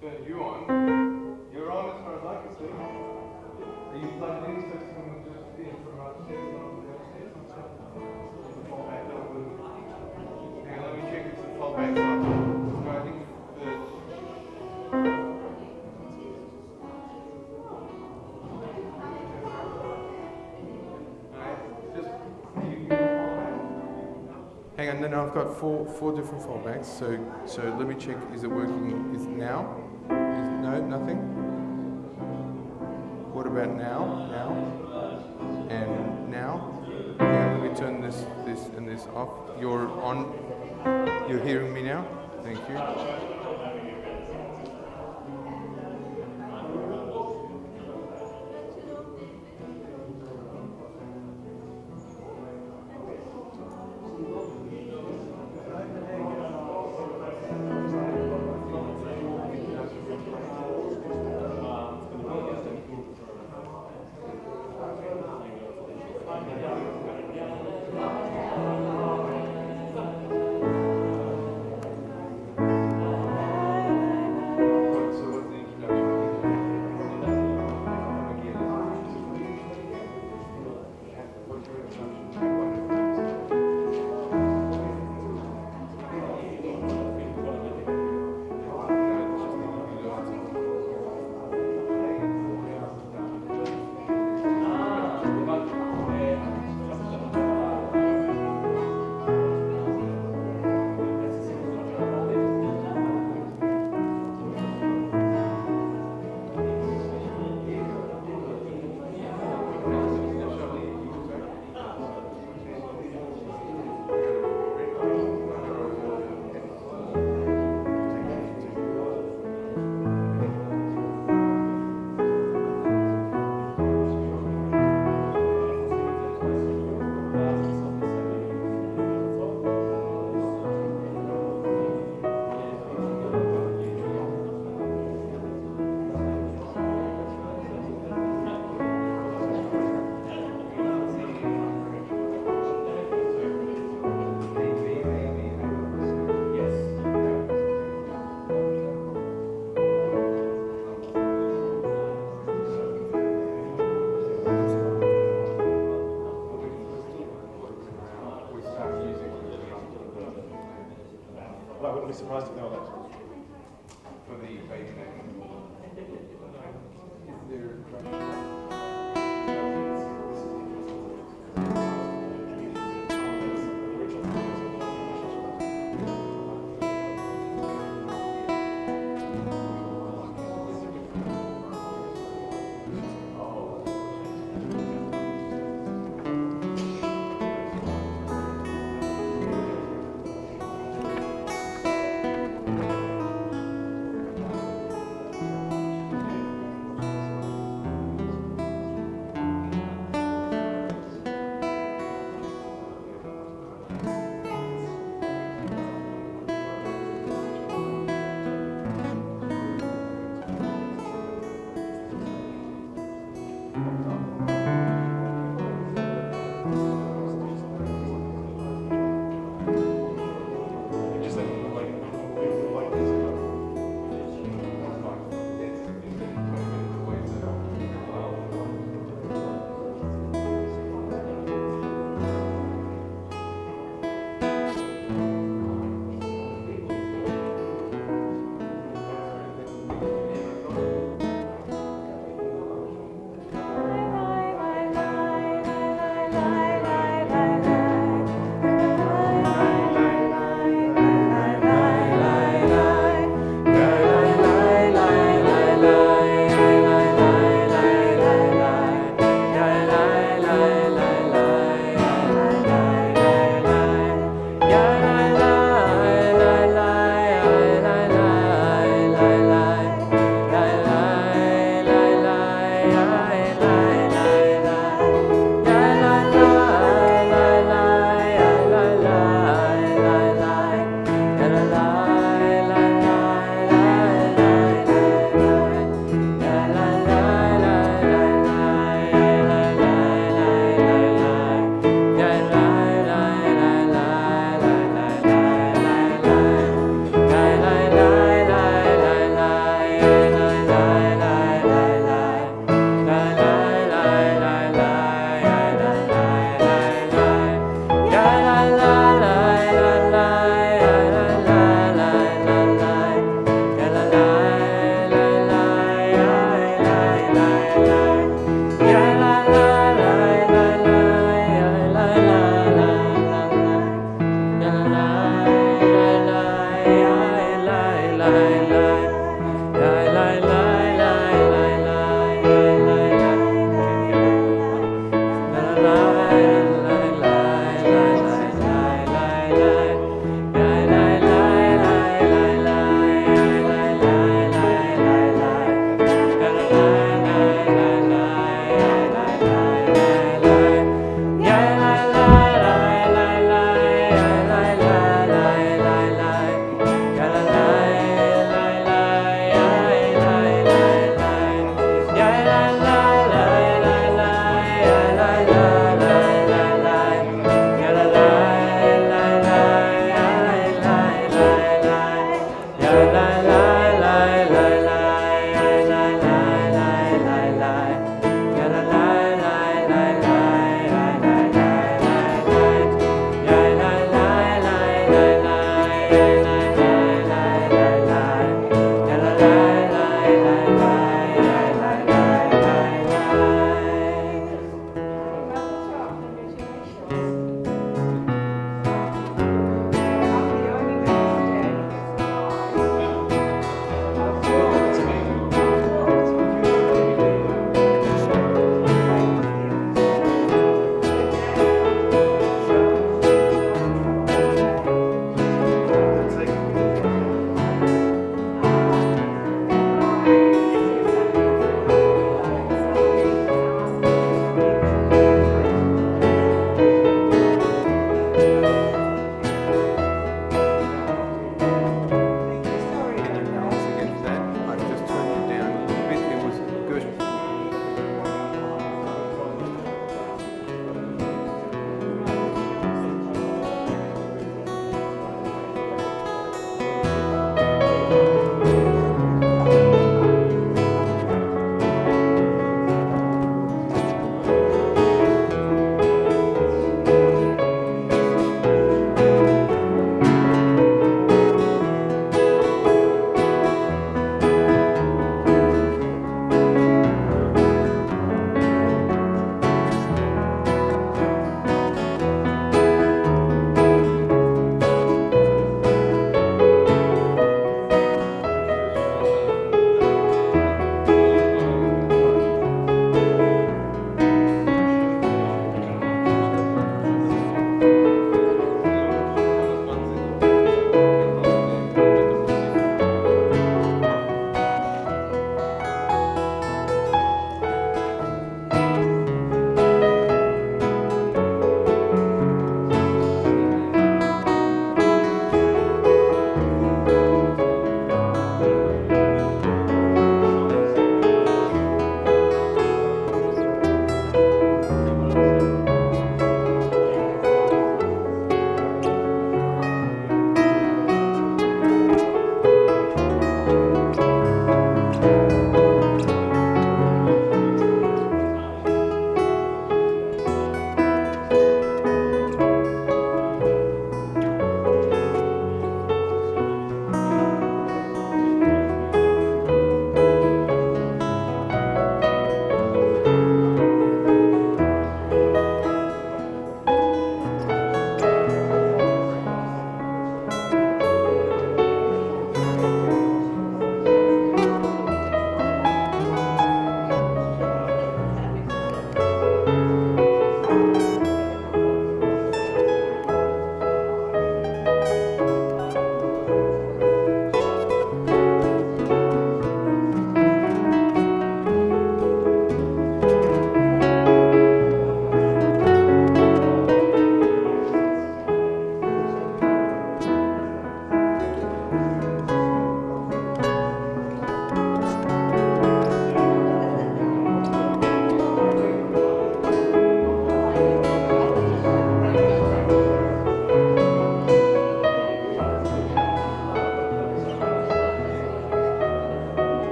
turn you on. You're on as far as I can see. Are you plugged in so someone will just be from upstairs on the upstairs? Fallback over. Hang on, let me check if the fallback's on. No, I think hang on, no, I've got four different fallbacks. So let me check. Is it working? Is now? No, nothing. What about now? Now and now. Yeah, let me turn this and this off. You're on. You're hearing me now. Thank you.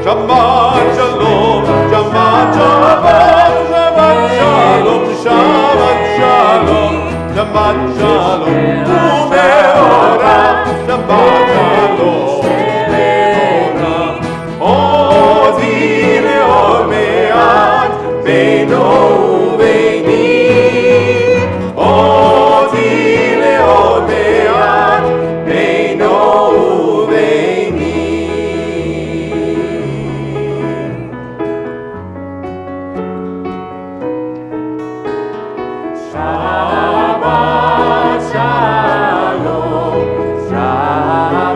Shabbat shalom, Shabbat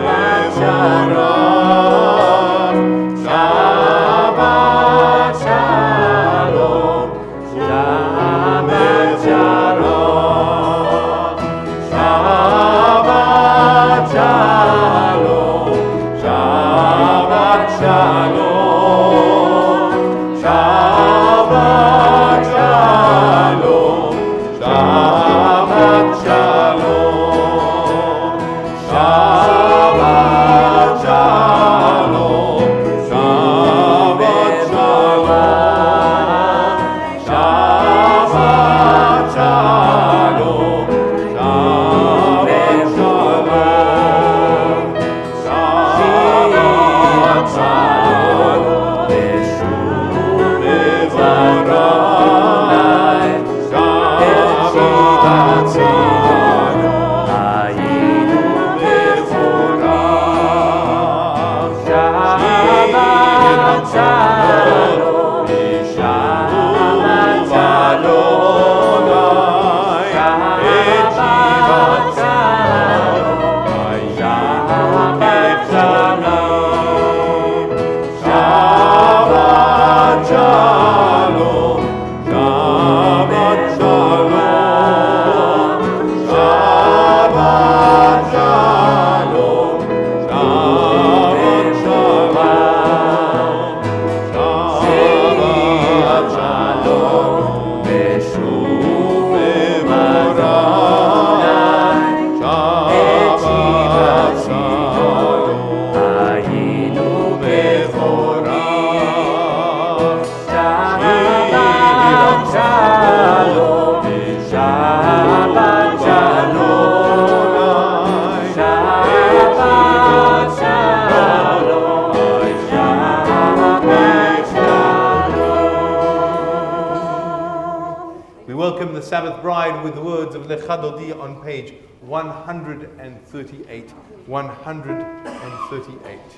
Sabbath Bride with the words of Lecha Dodi on page 138. 138.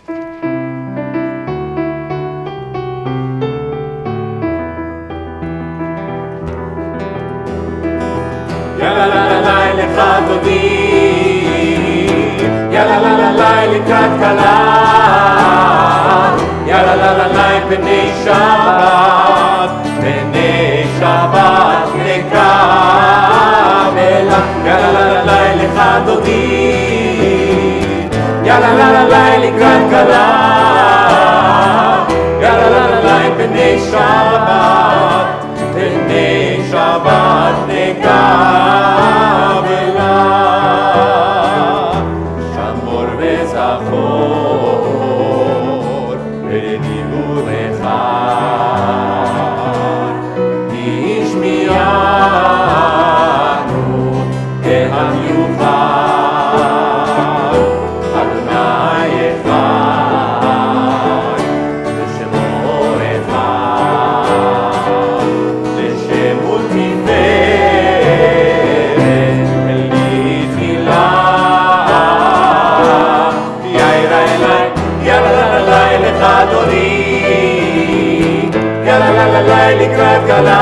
Yalla la la la lecha dodi, yalla la la la lekrat kala, yalla la la la b'nei Shabbat, nekabela, yalla la la la lecha dodi, yalla la la la lekrat kala, yalla la la la b'nei Shabbat, Shabbat nekabela, Shamor vezachor v'dibbur echad, Ishmianu kehamiuchad, Adonai echad, v'shemo echad, Yalla la la la likrat kala,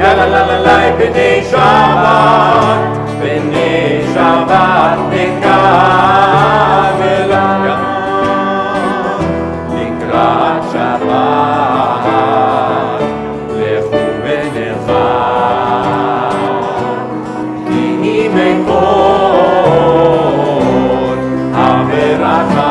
yalla la la la b'nei Shabbat nekabela, likrat Shabbat lechu v'nechad, ki mekor haveracha.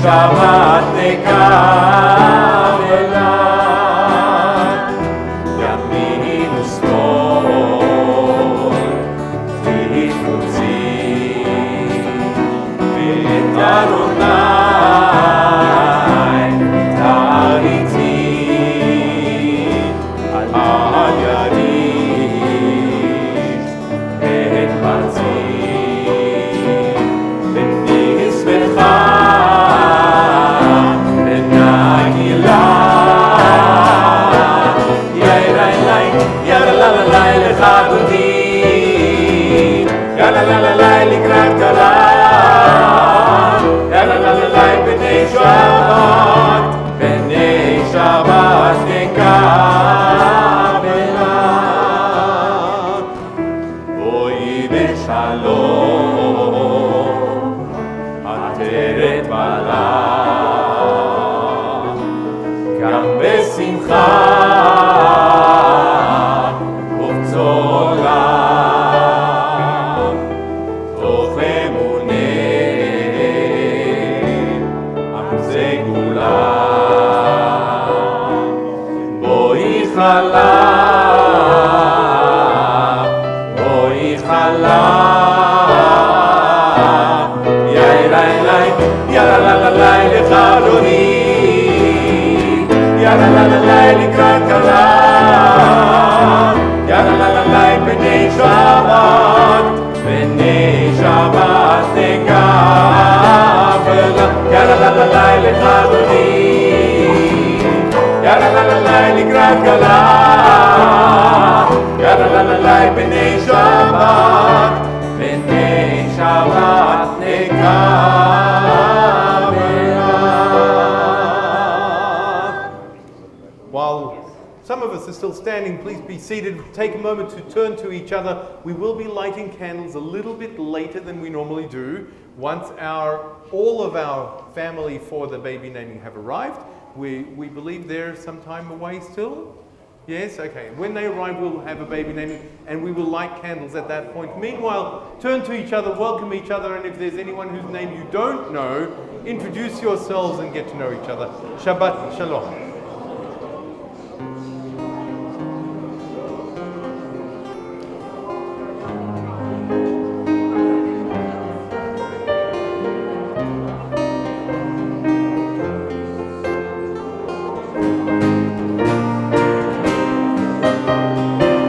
Shabbat nekabela, yamin u'smol titutzi, v'et Adonai ta'ariti, al yarish et parzi, v'nismecha. Yalla la la la likrat kala, yalla la la la b'nei Shabbat nekabela, boi b'shalom ateret bala, gam b'simcha uvtzola. Yalla la la la lecha dodi, yalla la la la likrat kala, yalla la la la b'nei Shabbat nekabela, yalla la la la lecha dodi, yalla seated. Take a moment to turn to each other. We will be lighting candles a little bit later than we normally do. Once all of our family for the baby naming have arrived. We believe they're some time away still. Yes? Okay. When they arrive, we'll have a baby naming and we will light candles at that point. Meanwhile, turn to each other, welcome each other, and if there's anyone whose name you don't know, introduce yourselves and get to know each other. Shabbat Shalom. Page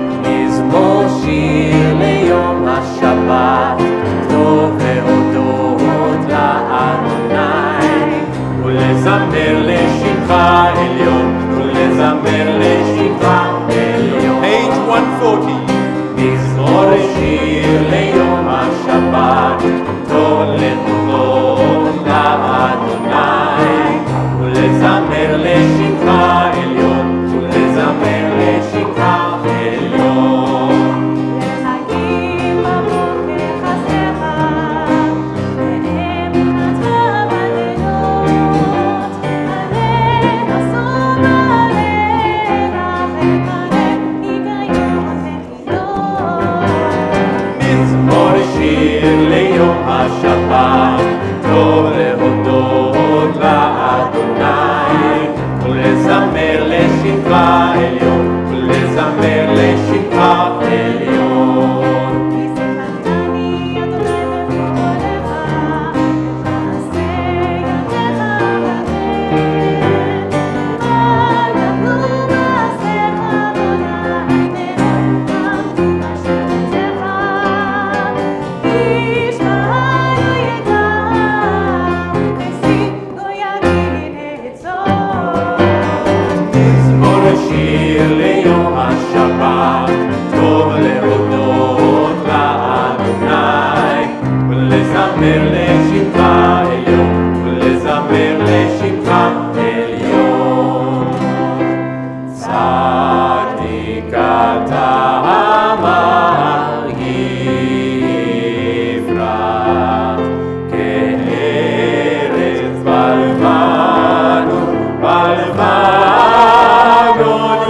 140. מזמור שיר ליום השבת, טוב להודות לאדוני, ולזמר לשמך עליון, ולזמר לשמך עליון. להגיד בבוקר חסדך, ואמונתך בלילות, עליך שום עליך וקרב היגיון ותפילות. מזמור שיר ליום השבת, טוב להודות לאדוני, ולזמר לשמך עליון, ולזמר לשמך עליון. כי שיחקתני אדוני בפועלך, ובמעשה ידיך בהם. אל תבלו מעשיך אדוני מאוד, עמדו משפטיך. איש רעה לא ידע, וכסיל לא יבין עצות. מזמור שיר ליום השבת, טוב להודות לאדוני, ולזמר לשמך עליון, ולזמר לשמך עליון. צדיק אתה אמר יפרח, כארץ בלבנון, בלבנון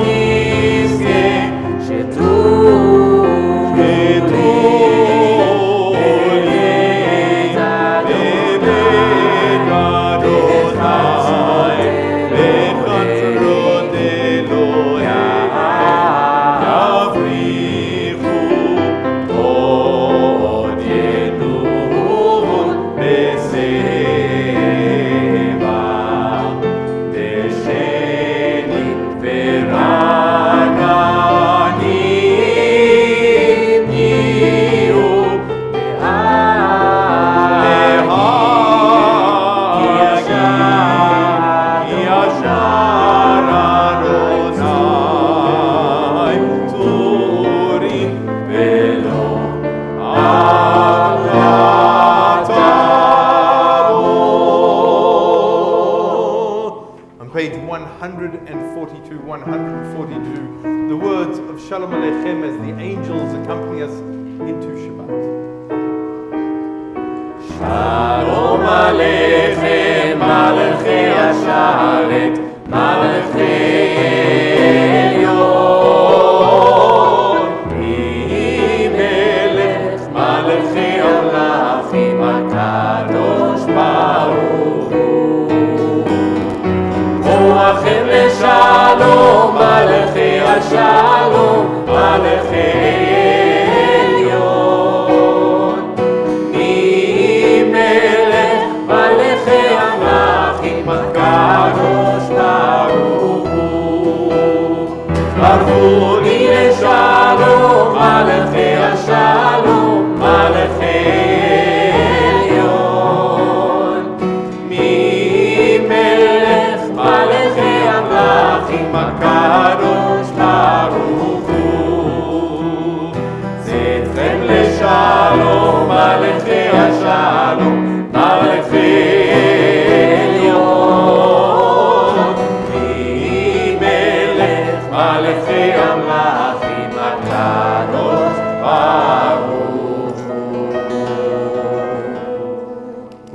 יזכה, שטוב בבית אדוני, בחצרות אלוהים, יבריחו עוד ינום בשיבה, בשני ורקנים יהיו כי ישר אדוני צורים ולא On page 142, 142, the words of Shalom Aleichem as the angels accompany us into Shabbat. שלום עליכם מלכי השרת, מלכי עליון, מי מלך מלכי המלכים הקדוש ברוך הוא. רוחכם לשלום מלכי השלום, מלכי עליון, מי מלך מלכי המלכים הקדוש ברוך הוא.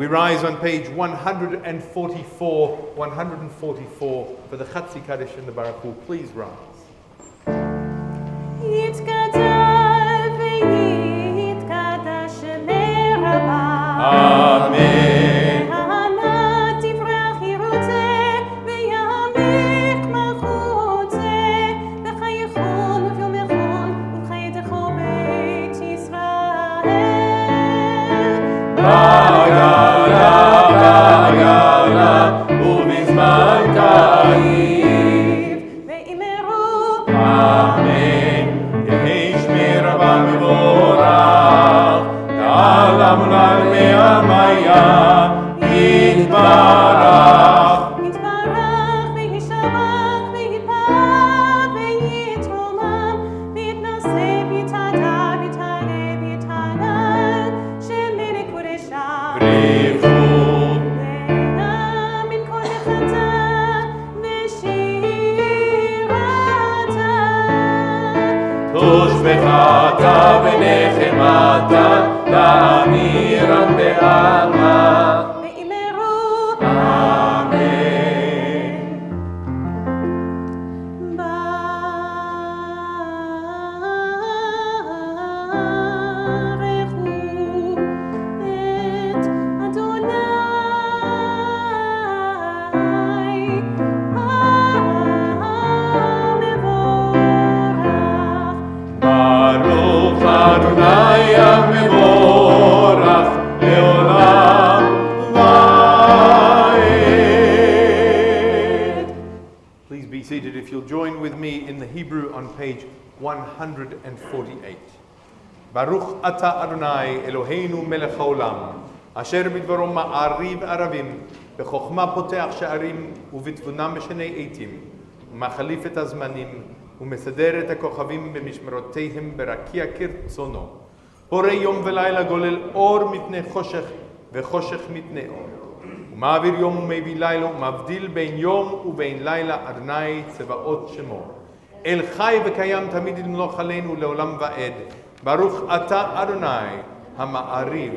We rise on page 144 for the Chatzi Kaddish and the Baruch Hu. Please rise. יתגדל ויתקדש שמי רבה. Amen. הענה תברח ירוצה ויעמיק מלכותה וחייכון וביומכון ובחייתכו בית ישראל. Bagala, ובזמן קריב. ואמרו Amen. יהי שמי רבה מבורך, לעולם ולעלמי עלמיה, יתברך. יתברך וישבח ויתפאר ויתרומם ויתנשא ויתהדר ויתעלה ויתהלל שמי לקודשה. בריחו. נהנה מן כל נחתה ושירתה. תושבחתה ונחמתה, תאמירם בעלמא. ואמרו אמן. ברכו את אדוני המבורך. ברוך אדוני המבורך לעולם ועד. Please be seated if you'll join with me in the Hebrew on page 148. Baruch ata Adonai Eloheinu melech haolam, asher bidvaro ma'ariv aravim, bechokma poteach sha'arim, ובתבונה משנה עתים, ומחליף את הזמנים, ומסדר את הכוכבים במשמרותיהם ברקיע כרצונו. בורא יום ולילה גולל אור מפני חושך, וחושך מפני אור. ומעביר יום ומביא לילה, ומבדיל בין יום ובין לילה, אדוני צבאות שמו. אל חי וקיים תמיד למלוך עלינו לעולם ועד. ברוך אתה אדוני המעריב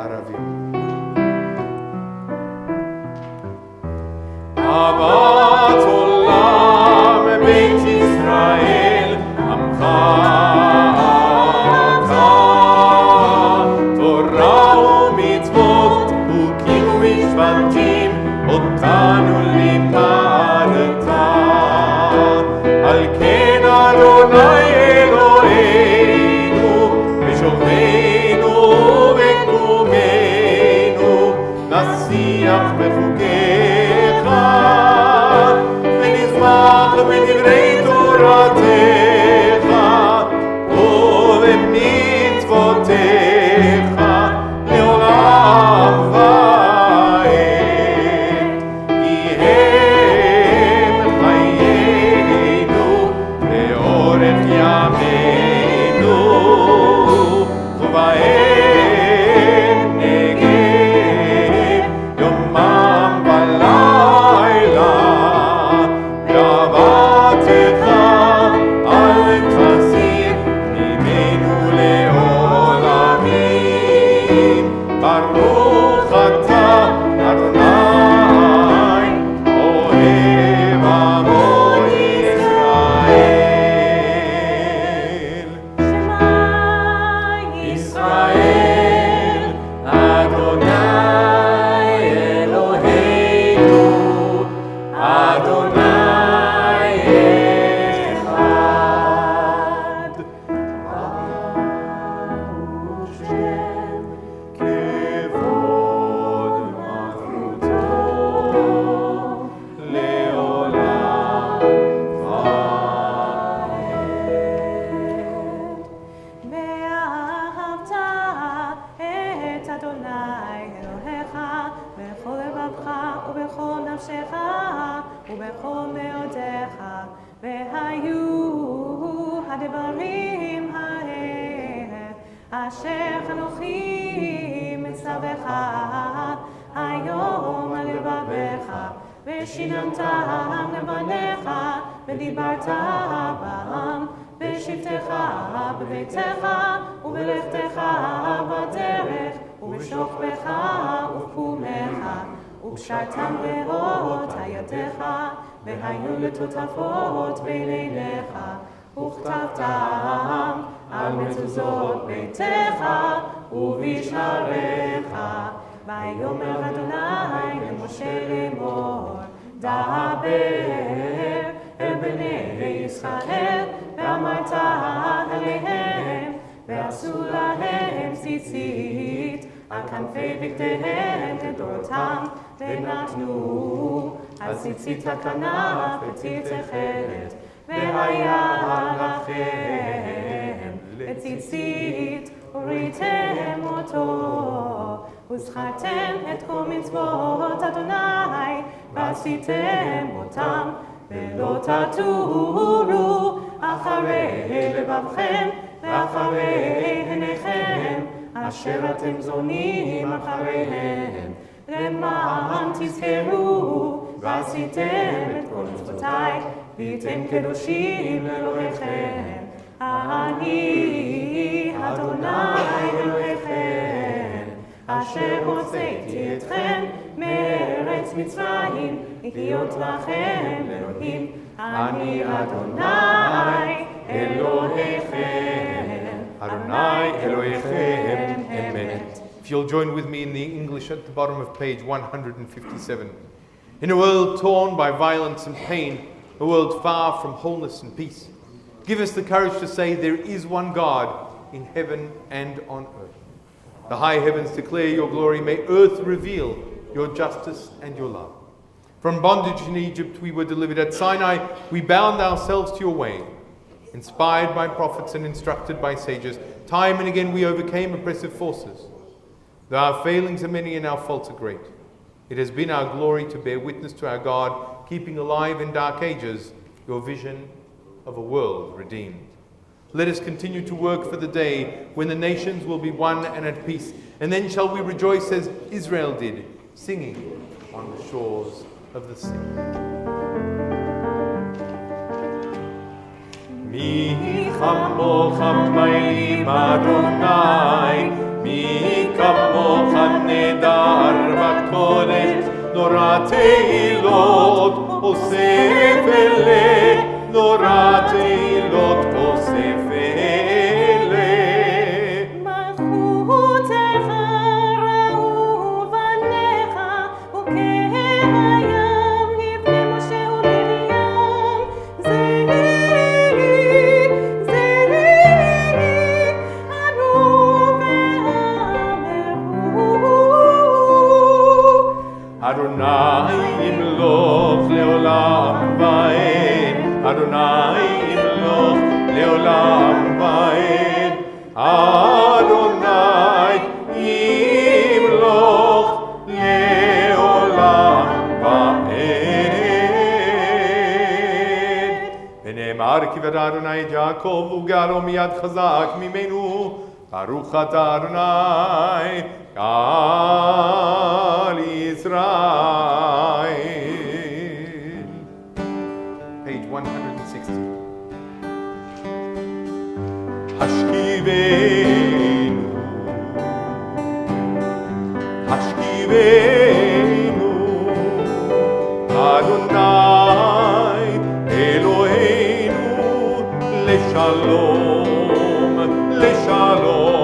ערבים. אהבת עולם בית ישראל, עמך אתה. תורה ומצוות, חוקים ומשפטים, אותנו לימדת. על כן אדוני אלוהינו, בשוכבנו ובקומנו, נשיח בחוקיך, ונשמח בדברי תורתך, ובמצוותיך לעולם ועד. כי הם חיינו לאורך ימינו, ובהם נגן יומם ולילה. ועבדתך אל תסיר ממנו לעולמים. ברוך אתה אדוני אוהב עמו ישראל. שמע ישראל אדוני אלוהינו, אדוני אחד. ברוך שם כבוד מלכותו לעולם ועד. ואהבת את אדוני אלוהיך בכל לבבך ובכל נפשך ובכל מאודיך. והיו הדברים האלה אשר אנוכי מצווך היום על לבביך, ושיננתם לבניך ודיברת בם בשבתך בביתך ובלכתך בדרך ובשוכבך ובקומך, וקשרתם באות ידיך, והיו לטוטפות בין עיניך, וכתבתם על מזוזות ביתך ובשעריך. ויאמר אדוני למשה לאמור, דבר אל בני ישראל, ואמרת עליהם, ועשו להם ציצית על כנפי בגדיהם לדורותם, ונתנו על ציצית הכנף וציץ תכלת, והיה לכם לציצית וראיתם אותו, וזכרתם את כל מצוות אדוני ועשיתם אותם, ולא תטורו אחרי לבבכם ואחרי עיניכם אשר אתם זונים אחריהם, למען תזכרו ועשיתם את כל מצוותיי והייתם קדושים לאלוהיכם. אני אדוני אלוהיכם אשר הוצאתי אתכם מארץ מצרים להיות לכם אלוהים. אני אדוני אלוהיכם, Adonai Elohechem, Amen. If you'll join with me in the English at the bottom of page 157. In a world torn by violence and pain, a world far from wholeness and peace, give us the courage to say there is one God in heaven and on earth. The high heavens declare your glory, may earth reveal your justice and your love. From bondage in Egypt we were delivered. At Sinai we bound ourselves to your way. Inspired by prophets and instructed by sages, time and again we overcame oppressive forces. Though our failings are many and our faults are great, it has been our glory to bear witness to our God, keeping alive in dark ages your vision of a world redeemed. Let us continue to work for the day when the nations will be one and at peace, and then shall we rejoice as Israel did, singing on the shores of the sea. מי כמוך מלאים אדוני, מי כמוך נהדר בקודש, נורא תהילות אוסף אלה, נורא תהילות אוסף אלה. מלכותך ראו בניך, וכהים לפני משה ומרים. Adonai yimloch leolam vaed, Adonai yimloch leolam vaed, Adonai yimloch leolam vaed. ונאמר כי ודע אדוני את יעקב וגאלו מיד חזק ממנו, ברוך אתה אדוני Al Israel. Page 160. Hashkivenu, Hashkivenu, Adonai Eloheinu, Leshalom, Leshalom.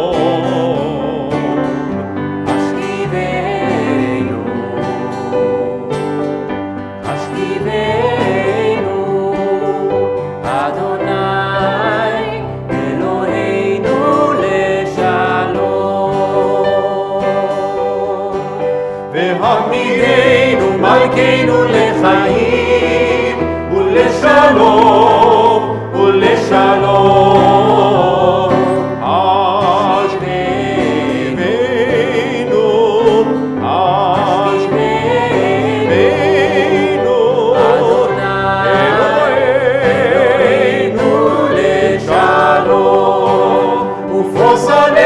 והעמידנו מלכנו לחיים ולשלום ולשלום. אשכיבנו, אשכיבנו, אלוהינו לשלום, ופרוס עלינו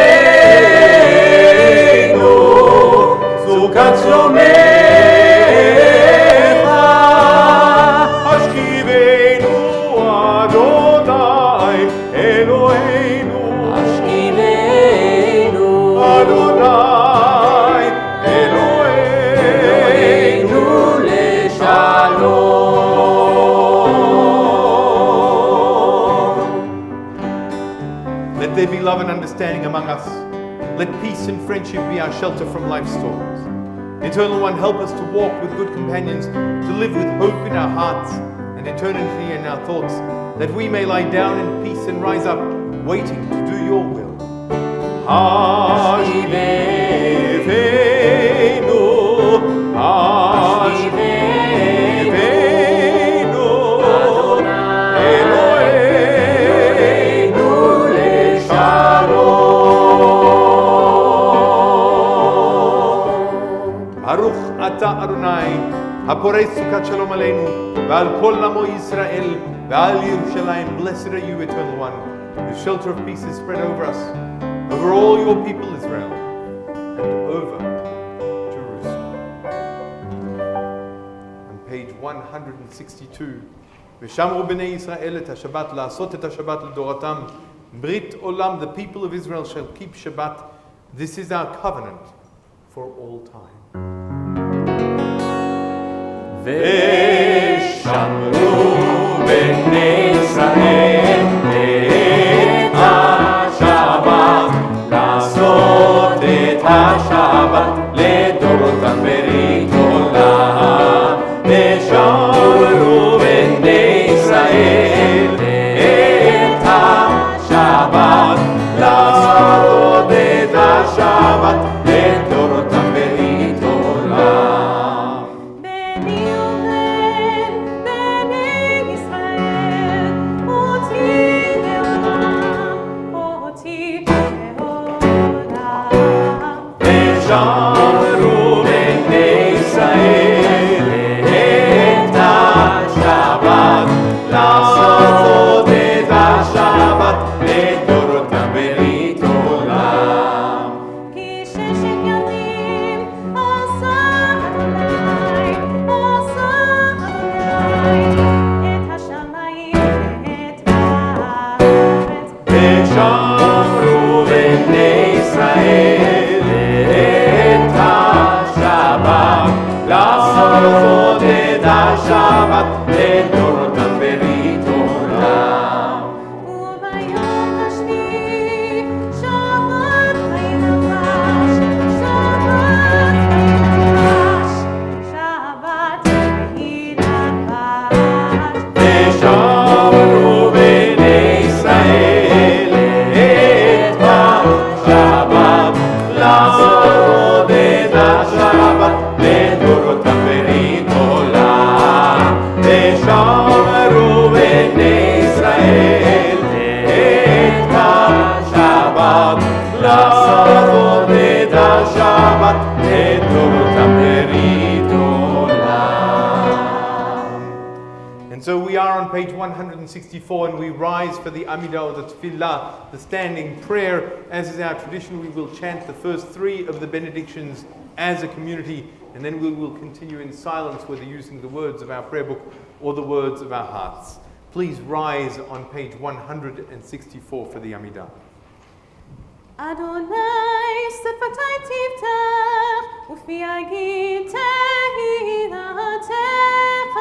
סוכת שלומך, השכיבנו and understanding among us. Let peace and friendship be our shelter from life's storms. Eternal One, help us to walk with good companions, to live with hope in our hearts and eternity in our thoughts, that we may lie down in peace and rise up, waiting to do your will. Hashivenu, Hashivenu, Eloheinu leshalom. Baruch ata Adonai, haporei sukat shalom aleinu, ve'al kol amo Yisrael, ve'al Yerushalayim. Blessed are you, Eternal One. The shelter of peace is spread over us, over all your people Israel, and over Jerusalem. On page 162, ושמרו בני ישראל את השבת, לעשות את השבת לדורתם, ברית עולם, the people of Israel shall keep Shabbat. This is our covenant for all time. ושמרו בני ישראל את השבת, לעשות את השבת לדורותם ברית עולם. ושמרו בני ישראל את השבת, לעשות את השבת לדורותם ברית עולם. בני ובן, בני ישראל, אותי לעולם, אותי לעולם. ושמרו בני ישראל את השבת, לעשות את השבת לדורותם ברית עולם. כי ששת ימים עשה אדוני, עשה אדוני, את השמיים ואת הארץ. ושמרו בני ישראל את השבת, לעשות את השבת לדורותם ברית עולם. וביום השביעי שבת וילבש, שבת וילבש, שבת וילבש. ושמרו בני ישראל את השבת, לעשות את השבת לדורותם ברית עולם. ושמרו בני ישראל את השבת, לעשות את השבת לדורותם ברית עולם. And so we are on page 164, and we rise for the Amidah, or the Tefillah, the standing prayer. As is our tradition, we will chant the first three of the benedictions as a community, and then we will continue in silence, whether using the words of our prayer book or the words of our hearts. Please rise on page 164 for the Amidah. אדוני שפתי תפתח ופי אגיד תהילתך.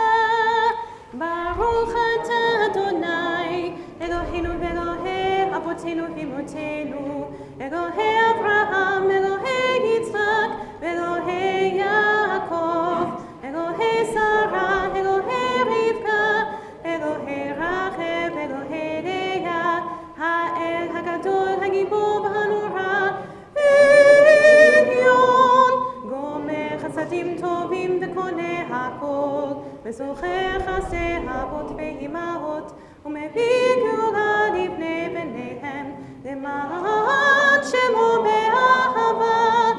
ברוך אתה אדוני אלוהינו ואלוהי אבותינו ואמותינו, אלוהי אברהם, אלוהי יצחק ואלוהי יעקב, אלוהי שרה, אלוהי רבקה, אלוהי רחל, אלוהי לאה, האל הגדול, הגיבור והנורא, עליון, גומר חסדים טובים וקונה הכל, וזוכר חסדי אבות ואימהות, ומביא גאולה לבני בניהם, למען שמו באהבה,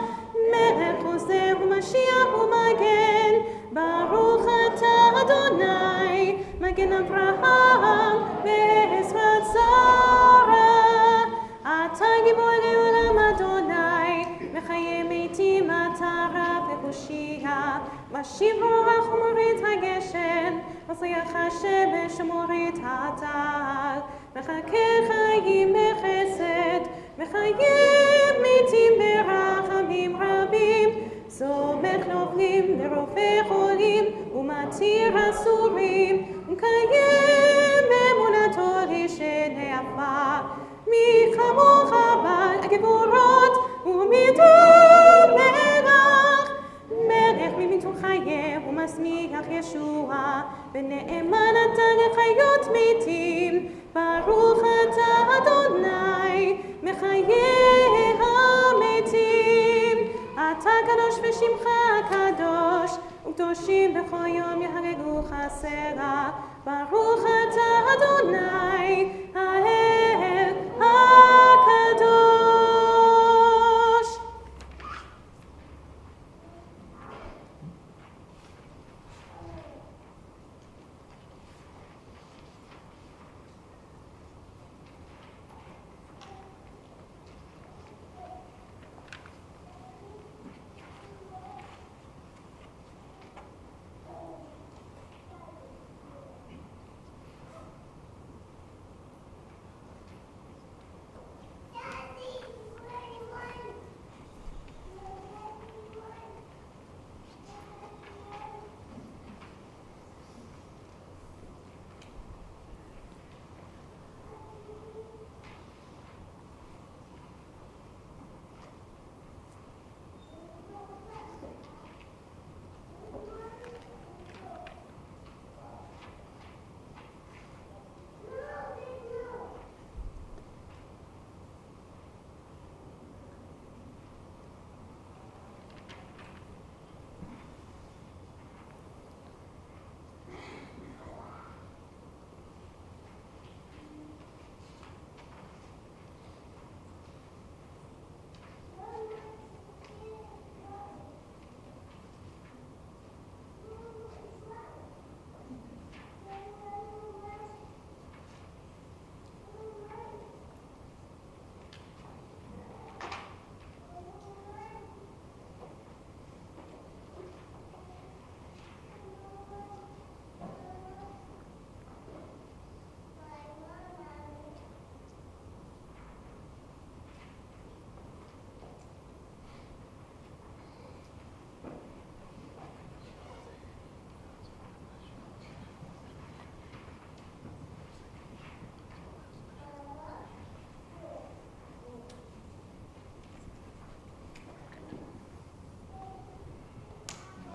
מלך עוזר ומשיח ומגן. ברוך אתה אדוני, מגן אברהם בעזרת שרה. אתה גיבור לעולם אדוני, מחיי מתים אתה רב והושיע. משיב רוח ומוריד הגשם, מזריח השמש ומוריד הטל. מחכה חיים בחסד, מחייב מתים ברחמים רבים. סומך נופלים לרופא חולים, ומתיר אסורים, ומקיים באמונתו לשני עפר. מי כמוך גבורות ומדור מלך. מלך ממיתון חיה ומשמיח ישועה, ונאמן אתה לחיות מתים. ברוך אתה אדוני מחיי המתים. אתה קדוש ושמך קדוש, וקדושים בכל יום יהרגוך סרה. ברוך אתה אדוני האל הקדוש.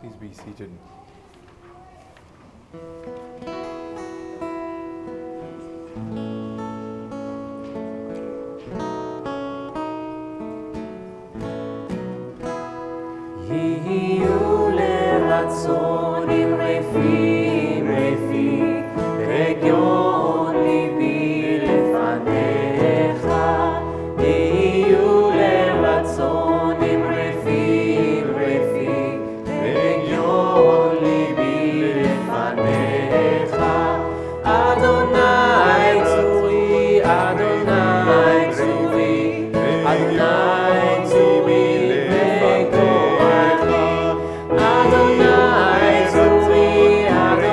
Please be seated. יהיו לרצונים רפים רפים, רגיון ליבי לפניך. יהיו לרצונים רפים רפים, רגיון ליבי לפניך. אדוני צורי, אדוני צורי, אדוני צורי לפניך. Adonai, Zuri, Adonai.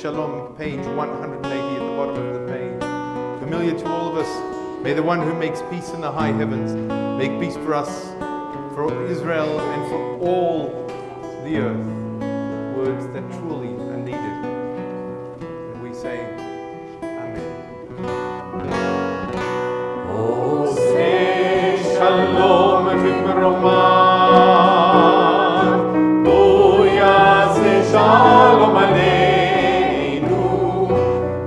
Shalom, page 180 at the bottom of the page. Familiar to all of us, may the one who makes peace in the high heavens make peace for us, for Israel, and for all the earth. Words that truly are needed. And we say, Amen. Oseh Shalom v'mromav, Bo yaseh Shalom aleinu,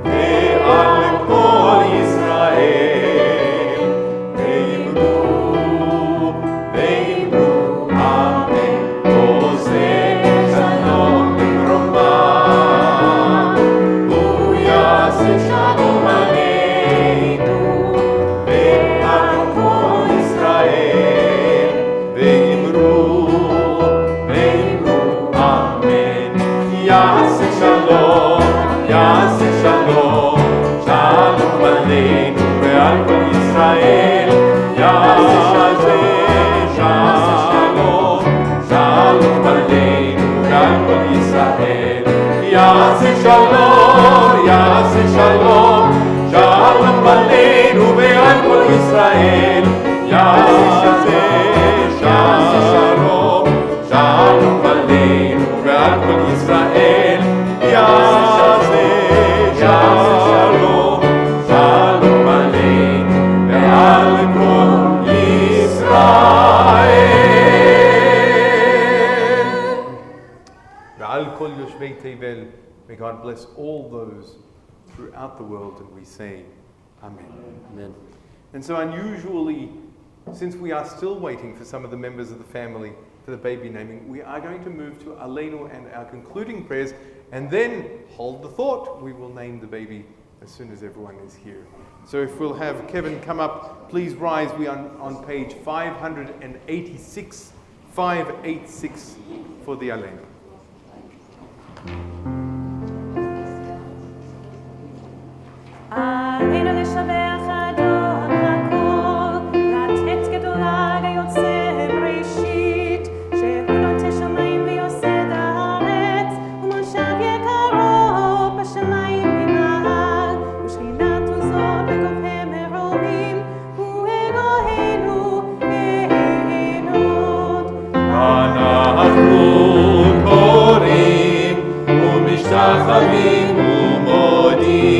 ve'al kol Yisrael, ve'imru Amen. Oseh Shalom v'mromav, Bo yaseh Shalom aleinu, ve'al kol Yisrael, ve'imru Amen. Yaseh Shalom, Shalom aleinu ve'al kol Yisrael. Yaseh Shalom, Shalom aleinu ve'al kol Yisrael. Yaseh Shalom, Shalom aleinu ve'al kol Yisrael. Yaseh Shalom, Shalom aleinu ve'al kol Yisrael. Yaseh Shalom, Shalom aleinu ve'al kol Yisrael. Ve'al kol yoshvei tevel. May God bless all those throughout the world, and we say, Amen. Amen. And so unusually, since we are still waiting for some of the members of the family for the baby naming, we are going to move to Aleinu and our concluding prayers, and then hold the thought. We will name the baby as soon as everyone is here. So if we'll have Kevin come up, please rise. We are on page 586, 586 for the Aleinu. עלינו לשבח אדון הכל, לתת גדולה ליוצר בראשית, שהוא נוטה שמיים ויוסד הארץ, ומושב יקרו בשמיים ממעל, ושכינת עוזו בגופי מרומים, הוא אלוהינו העינות. אנחנו קוראים ומשתחווים ומודים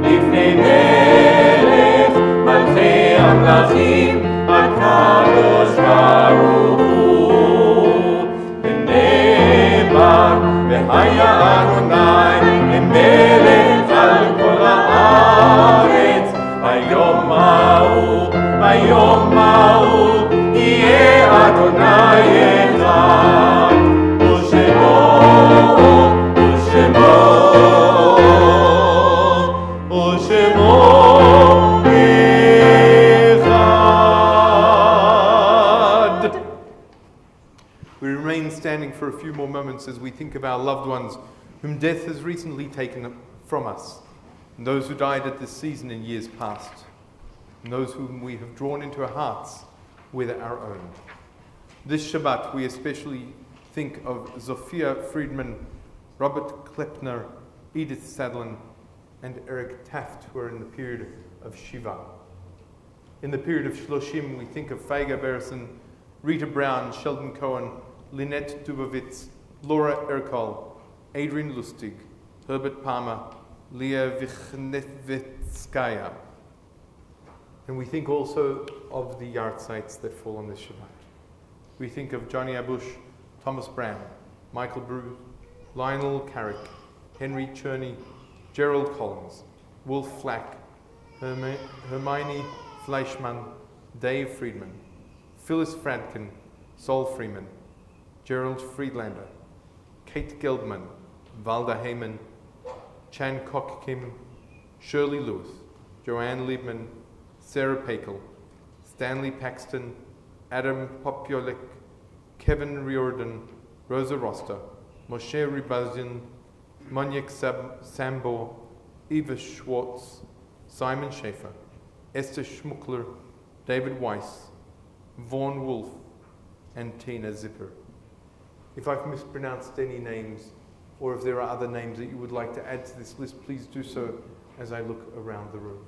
לפני מלך מלכי המלכים הקדוש ברוך הוא, ונאמר והיה אדוני למלך על כל הארץ. ביום ההוא יהיה אדוני אחד, ושמו אחד. We remain standing for a few more moments as we think of our loved ones whom death has recently taken from us, and those who died at this season in years past, and those whom we have drawn into our hearts with our own. This Shabbat, we especially think of Sophia Friedman, Robert Klepner, Edith Sadlin, and Eric Taft, who are in the period of Shiva. In the period of Shloshim, we think of Feiga Berson, Rita Brown, Sheldon Cohen, Lynette Dubovitz, Laura Erkol, Adrian Lustig, Herbert Palmer, Leah Vichnevitskaya. And we think also of the yahrzeits that fall on this Shabbat. We think of Johnny Abush, Thomas Brown, Michael Brew, Lionel Carrick, Henry Cherney, Gerald Collins, Wolf Flack, Hermione Fleischmann, Dave Friedman, Phyllis Fradkin, Sol Freeman, Gerald Friedlander, Kate Geldman, Valda Heyman, Chan Kok Kim, Shirley Lewis, Joanne Liebman, Sarah Pakel, Stanley Paxton, Adam Popiolik, Kevin Riordan, Rosa Roster, Moshe Ribazian, Monique Sambo, Eva Schwartz, Simon Schaefer, Esther Schmuckler, David Weiss, Vaughn Wolf, and Tina Zipper. If I've mispronounced any names, or if there are other names that you would like to add to this list, please do so as I look around the room.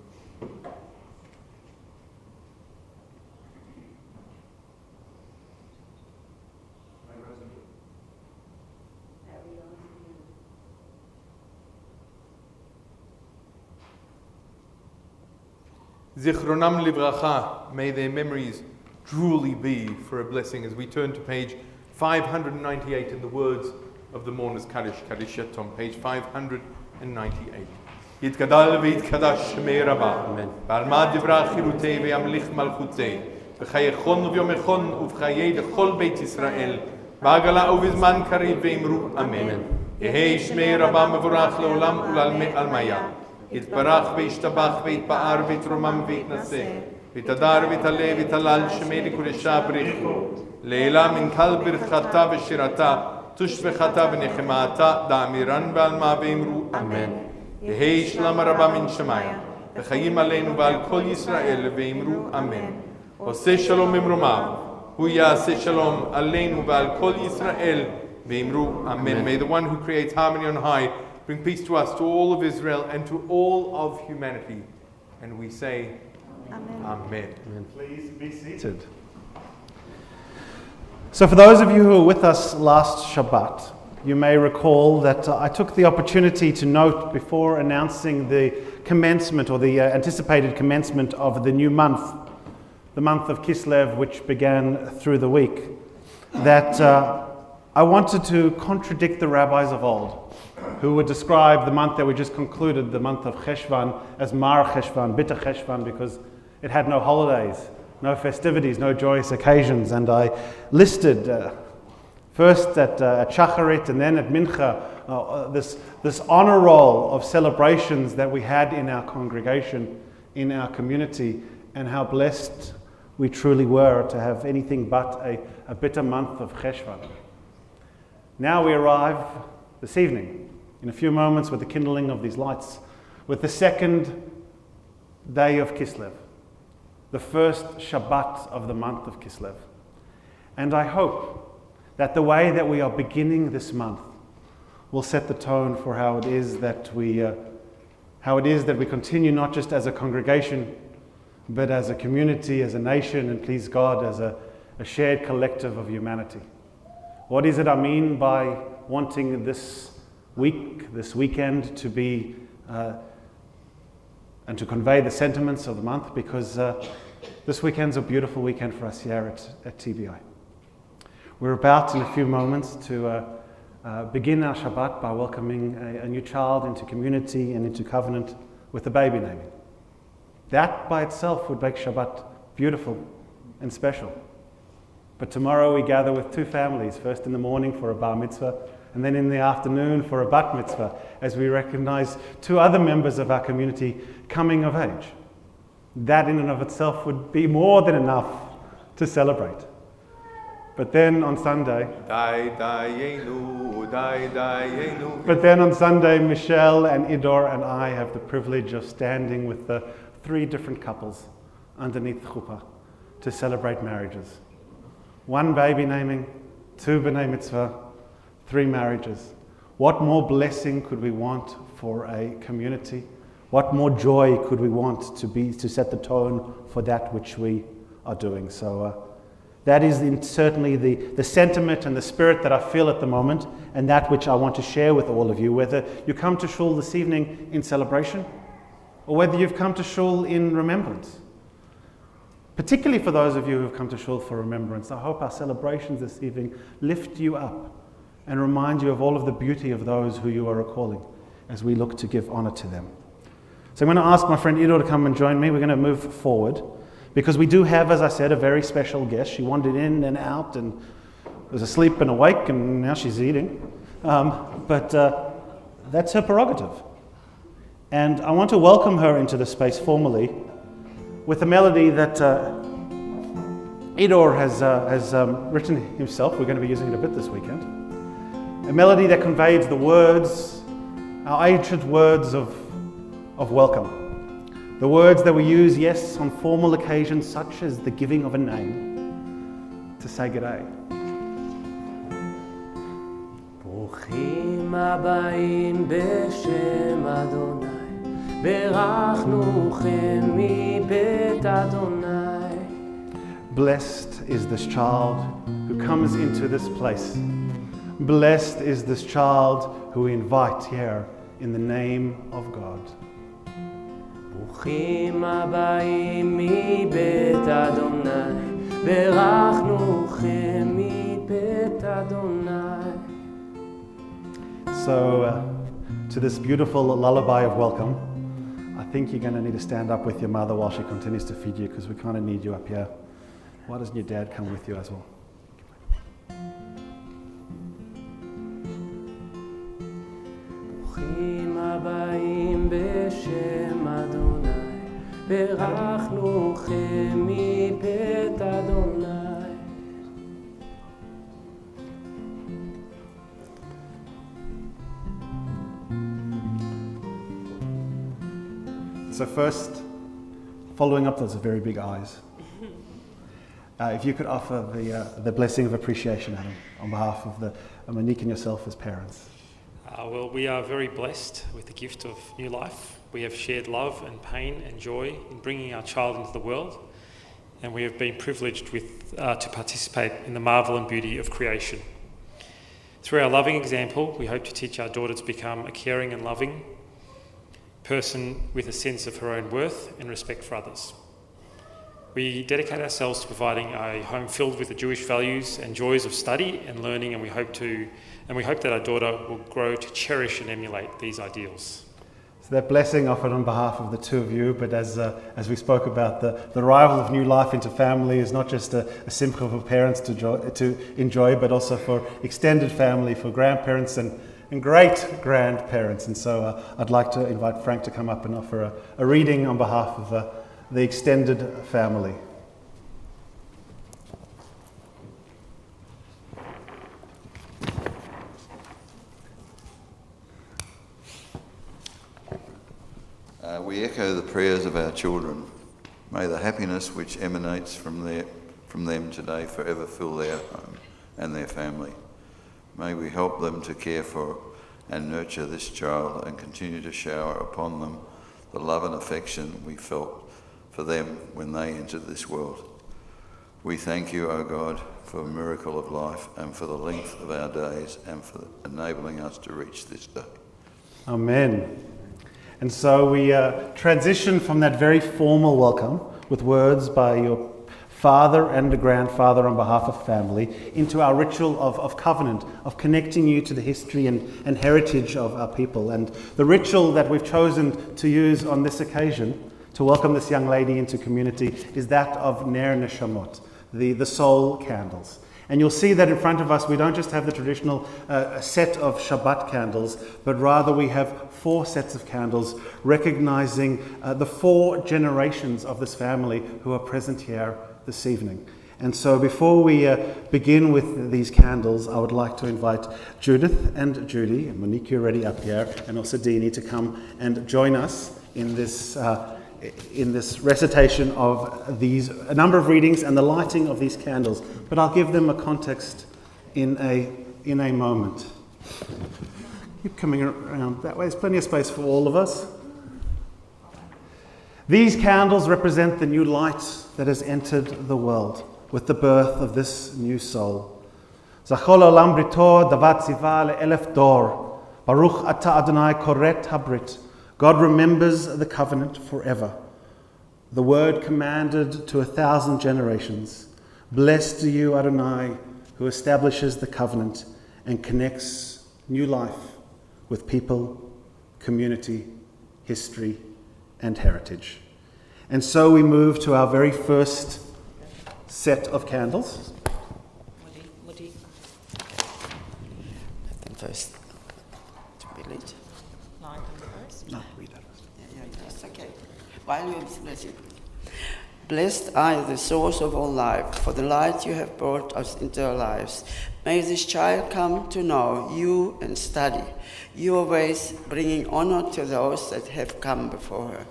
Zichronam livracha, may their memories truly be for a blessing. As we turn to page 598 in the words of the Mourner's Kaddish, Kaddish Yatom, page 598. Yitkadal v'yitkadash shmei Rabbah, b'alma divrach chilutei v'yamlich malchutei, v'chayechon v'yomechon uv'chayei dechol Beit Yisrael, b'agala uv'izman kariv v'imru Amen. Yehei shmei Rabbah mevorach leolam u'lalmaya. יתברך וישתבח ויתפאר ויתרומם ויתנשא ויתהדר ויתעלה ויתהלל שמי לקודשה בריחו לעילה מן כל ברכתה ושירתה תושבחתה ונחמתה דאמירן בעלמה ואמרו אמן. יהי שלום הרבה מן שמיים וחיים עלינו ועל כל ישראל ואמרו אמן. עושה שלום ממרומיו הוא יעשה שלום עלינו ועל כל ישראל ואמרו אמן. May the one who creates harmony on high bring peace to us, to all of Israel, and to all of humanity. And we say, Amen. Amen. Amen. Please be seated. So for those of you who were with us last Shabbat, you may recall that I took the opportunity to note before announcing the commencement or the anticipated commencement of the new month, the month of Kislev, which began through the week, that I wanted to contradict the rabbis of old, who would describe the month that we just concluded, the month of Cheshvan, as Mar Cheshvan, Bitter Cheshvan, because it had no holidays, no festivities, no joyous occasions. And I listed first at Shacharit and then at Mincha this honor roll of celebrations that we had in our congregation, in our community, and how blessed we truly were to have anything but a bitter month of Cheshvan. Now we arrive this evening, in a few moments, with the kindling of these lights, with the second day of Kislev, the first Shabbat of the month of Kislev. And I hope that the way that we are beginning this month will set the tone for how it is that we continue, not just as a congregation, but as a community, as a nation, and please God, as a shared collective of humanity. What is it I mean by wanting this weekend to be and to convey the sentiments of the month? Because this weekend's a beautiful weekend for us here at TBI. We're about in a few moments to begin our Shabbat by welcoming a new child into community and into covenant with the baby naming. That by itself would make Shabbat beautiful and special. But tomorrow we gather with two families, first in the morning for a bar mitzvah, and then in the afternoon for a bat mitzvah, as we recognize two other members of our community coming of age. That in and of itself would be more than enough to celebrate. But then on Sunday, Michelle and Idor and I have the privilege of standing with the three different couples underneath chuppah to celebrate marriages. One baby naming, two b'nai mitzvah, three marriages. What more blessing could we want for a community? What more joy could we want to set the tone for that which we are doing? So that is certainly the sentiment and the spirit that I feel at the moment, and that which I want to share with all of you, whether you come to shul this evening in celebration or whether you've come to shul in remembrance. Particularly for those of you who have come to shul for remembrance, I hope our celebrations this evening lift you up and remind you of all of the beauty of those who you are recalling as we look to give honor to them. So I'm going to ask my friend Ido to come and join me. We're going to move forward because we do have, as I said, a very special guest. She wandered in and out and was asleep and awake, and now she's eating. But that's her prerogative. And I want to welcome her into the space formally with a melody that Idor has written himself. We're going to be using it a bit this weekend. A melody that conveys the words, our ancient words of welcome. The words that we use, yes, on formal occasions such as the giving of a name, to say g'day. ברוכים הבאים בשם אדוני, ברכנוכם מבית אדוני. Blessed is this child who comes into this place. Blessed is this child who we invite here in the name of God. ברוכים הבאים מבית אדוני, ברכנוכם מבית אדוני. So, to this beautiful lullaby of welcome, I think you're going to need to stand up with your mother while she continues to feed you, because we kind of need you up here. Why doesn't your dad come with you as well? ברוכים הבאים בשם אדוני, ברכנוכם מבית אדוני. So first, following up those very big eyes, if you could offer the blessing of appreciation, Adam, on behalf of Monique and yourself as parents. Well, we are very blessed with the gift of new life. We have shared love and pain and joy in bringing our child into the world, and we have been privileged to participate in the marvel and beauty of creation. Through our loving example, we hope to teach our daughter to become a caring and loving person with a sense of her own worth and respect for others. We dedicate ourselves to providing a home filled with the Jewish values and joys of study and learning, and we hope that our daughter will grow to cherish and emulate these ideals. So that blessing offered on behalf of the two of you, but as we spoke about, the arrival of new life into family is not just a simcha for parents to enjoy, but also for extended family, for grandparents and great-grandparents. And so I'd like to invite Frank to come up and offer a reading on behalf of the extended family. We echo the prayers of our children. May the happiness which emanates from them today forever fill their home and their family. May we help them to care for and nurture this child and continue to shower upon them the love and affection we felt for them when they entered this world. We thank you, O God, for the miracle of life and for the length of our days and for enabling us to reach this day. Amen. And so we transition from that very formal welcome with words by your father and grandfather on behalf of family into our ritual of covenant, of connecting you to the history and heritage of our people. And the ritual that we've chosen to use on this occasion to welcome this young lady into community is that of Ner Neshamot, the soul candles. And you'll see that in front of us we don't just have the traditional set of Shabbat candles, but rather we have 4 sets of candles recognizing the 4 generations of this family who are present here this evening. And so before we begin with these candles, I would like to invite Judith and Judy, and Monique, you're already up here, and also Dini to come and join us in this recitation of a number of readings and the lighting of these candles. But I'll give them a context in a moment. Keep coming around that way. There's plenty of space for all of us. These candles represent the new light that has entered the world with the birth of this new soul. Zachol olam brito davat ziva le'elef dor. Baruch ata Adonai koret habrit. God remembers the covenant forever. The word commanded to 1,000 generations. Blessed are you, Adonai, who establishes the covenant and connects new life with people, community, history, and heritage. And so we move to our very first set of candles. First, to be late. No, read that first. Yeah, yes, okay. While you bless you. Blessed are the source of all life, for the light you have brought us into our lives. May this child come to know you and study your ways, bringing honor to those that have come before her.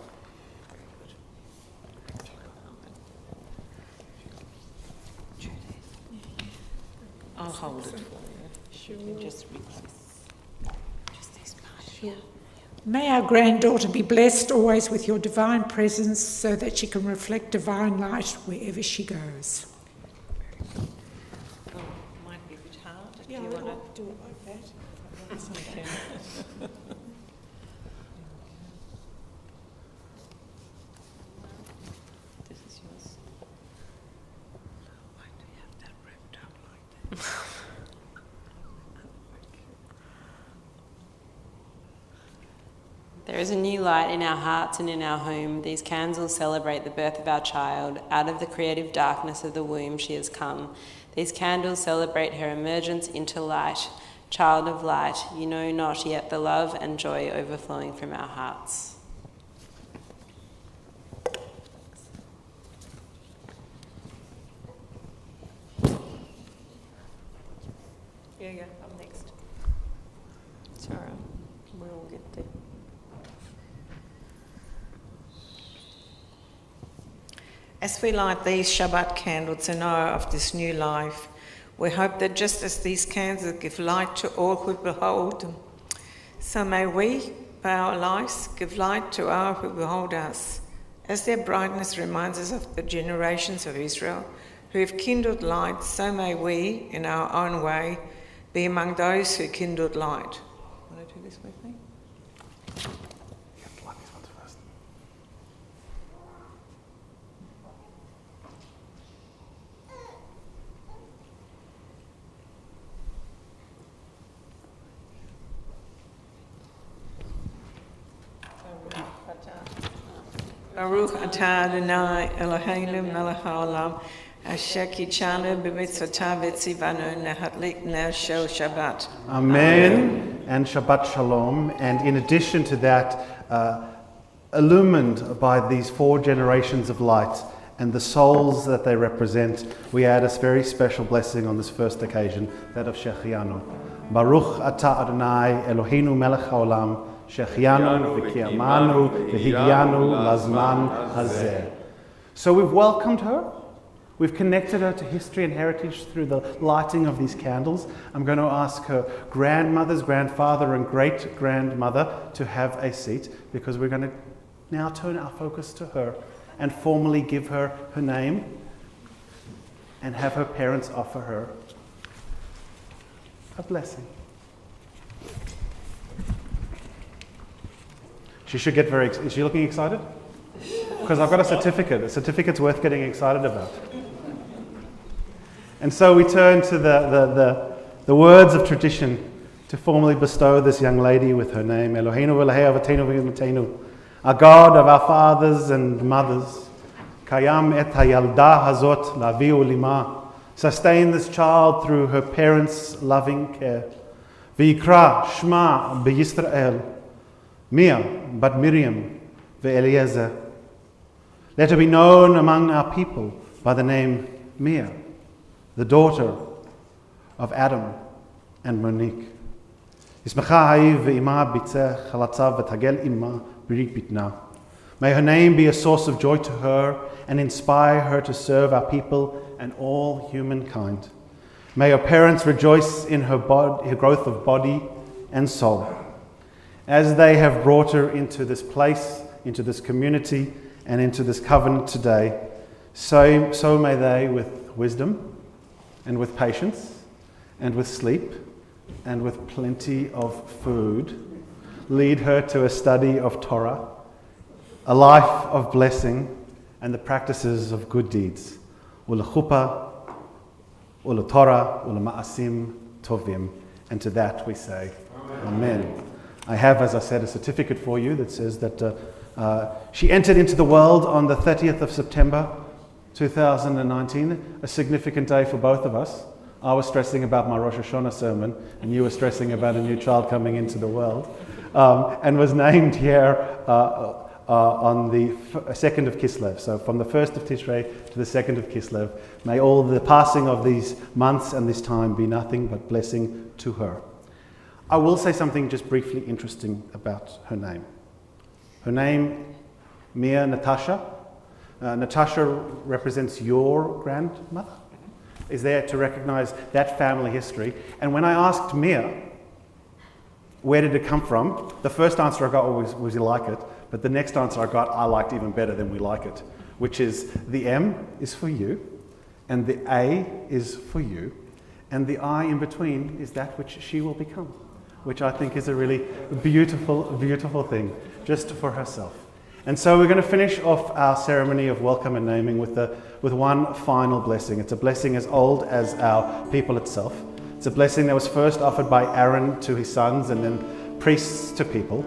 I'll hold it for you. You can just read this. May our granddaughter be blessed always with your divine presence so that she can reflect divine light wherever she goes. Oh, might be a bit hard. Yeah, Do you want to do it like that. Okay. This is yours. Why do you have that wrapped up like that? There is a new light in our hearts and in our home. These candles celebrate the birth of our child. Out of the creative darkness of the womb she has come. These candles celebrate her emergence into light. Child of light, you know not yet the love and joy overflowing from our hearts. Yeah, I'm next. It's all right. We'll all get there. As we light these Shabbat candles in honor of this new life, we hope that just as these candles give light to all who behold them, so may we, by our lives, give light to all who behold us, as their brightness reminds us of the generations of Israel who have kindled light, so may we, in our own way, be among those who kindled light. Want to do this with me? Baruch atah Adonai Eloheinu melech haolam asher kitzanu b'mitzvotav v'tzivanu lahadlik ner shel Shabbat. Amen and Shabbat Shalom. And in addition to that, illumined by these 4 generations of light and the souls that they represent, we add a very special blessing on this first occasion, that of Shechianu. Baruch atah Adonai Eloheinu melech haolam Shechianu v'kiyamanu v'higyanu lazman hazeh. So we've welcomed her. We've connected her to history and heritage through the lighting of these candles. I'm going to ask her grandmothers, grandfather, and great-grandmother to have a seat, because we're going to now turn our focus to her and formally give her her name and have her parents offer her a blessing. She should get very... Is she looking excited? Because I've got a certificate. A certificate's worth getting excited about. And so we turn to the words of tradition to formally bestow this young lady with her name, Eloheinu v'Elahei Avotenu v'Imateinu, our God of our fathers and mothers, Kayam et hayalda hazot laviu lima, sustain this child through her parents' loving care. V'yikra shma b'Yisrael, Mia bat Miriam ve'Eliezer. Let her be known among our people by the name Mia, the daughter of Adam and Monique. May her name be a source of joy to her and inspire her to serve our people and all humankind. May her parents rejoice in her growth of body and soul. As they have brought her into this place, into this community, and into this covenant today, so may they, with wisdom and with patience and with sleep and with plenty of food, lead her to a study of Torah, a life of blessing, and the practices of good deeds. Ula chuppah, ula Torah, ula ma'asim tovim. And to that we say, Amen. I have, as I said, a certificate for you that says that she entered into the world on the 30th of September 2019, a significant day for both of us. I was stressing about my Rosh Hashanah sermon, and you were stressing about a new child coming into the world, and was named here on the 2nd of Kislev. So from the 1st of Tishrei to the 2nd of Kislev, may all the passing of these months and this time be nothing but blessing to her. I will say something just briefly interesting about her name. Her name, Mia Natasha. Natasha represents your grandmother. Is there to recognize that family history. And when I asked Mia, where did it come from? The first answer I got was you like it, but the next answer I got I liked even better than we like it, which is the M is for you, and the A is for you, and the I in between is that which she will become, which I think is a really beautiful, beautiful thing, just for herself. And so we're going to finish off our ceremony of welcome and naming with one final blessing. It's a blessing as old as our people itself. It's a blessing that was first offered by Aaron to his sons and then priests to people.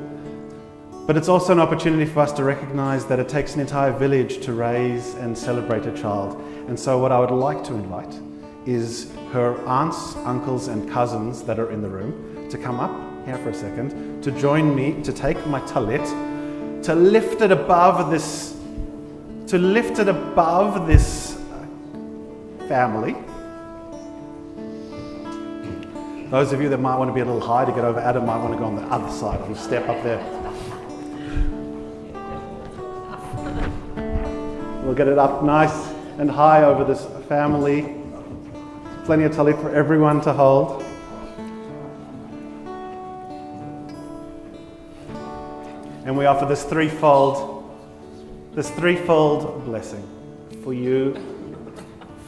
But it's also an opportunity for us to recognize that it takes an entire village to raise and celebrate a child. And so what I would like to invite is her aunts, uncles and cousins that are in the room to come up here for a second, to join me, to take my talit, to lift it above this family. Those of you that might want to be a little high to get over Adam might want to go on the other side. I'll step up there. We'll get it up nice and high over this family. Plenty of talit for everyone to hold. And we offer this threefold blessing for you,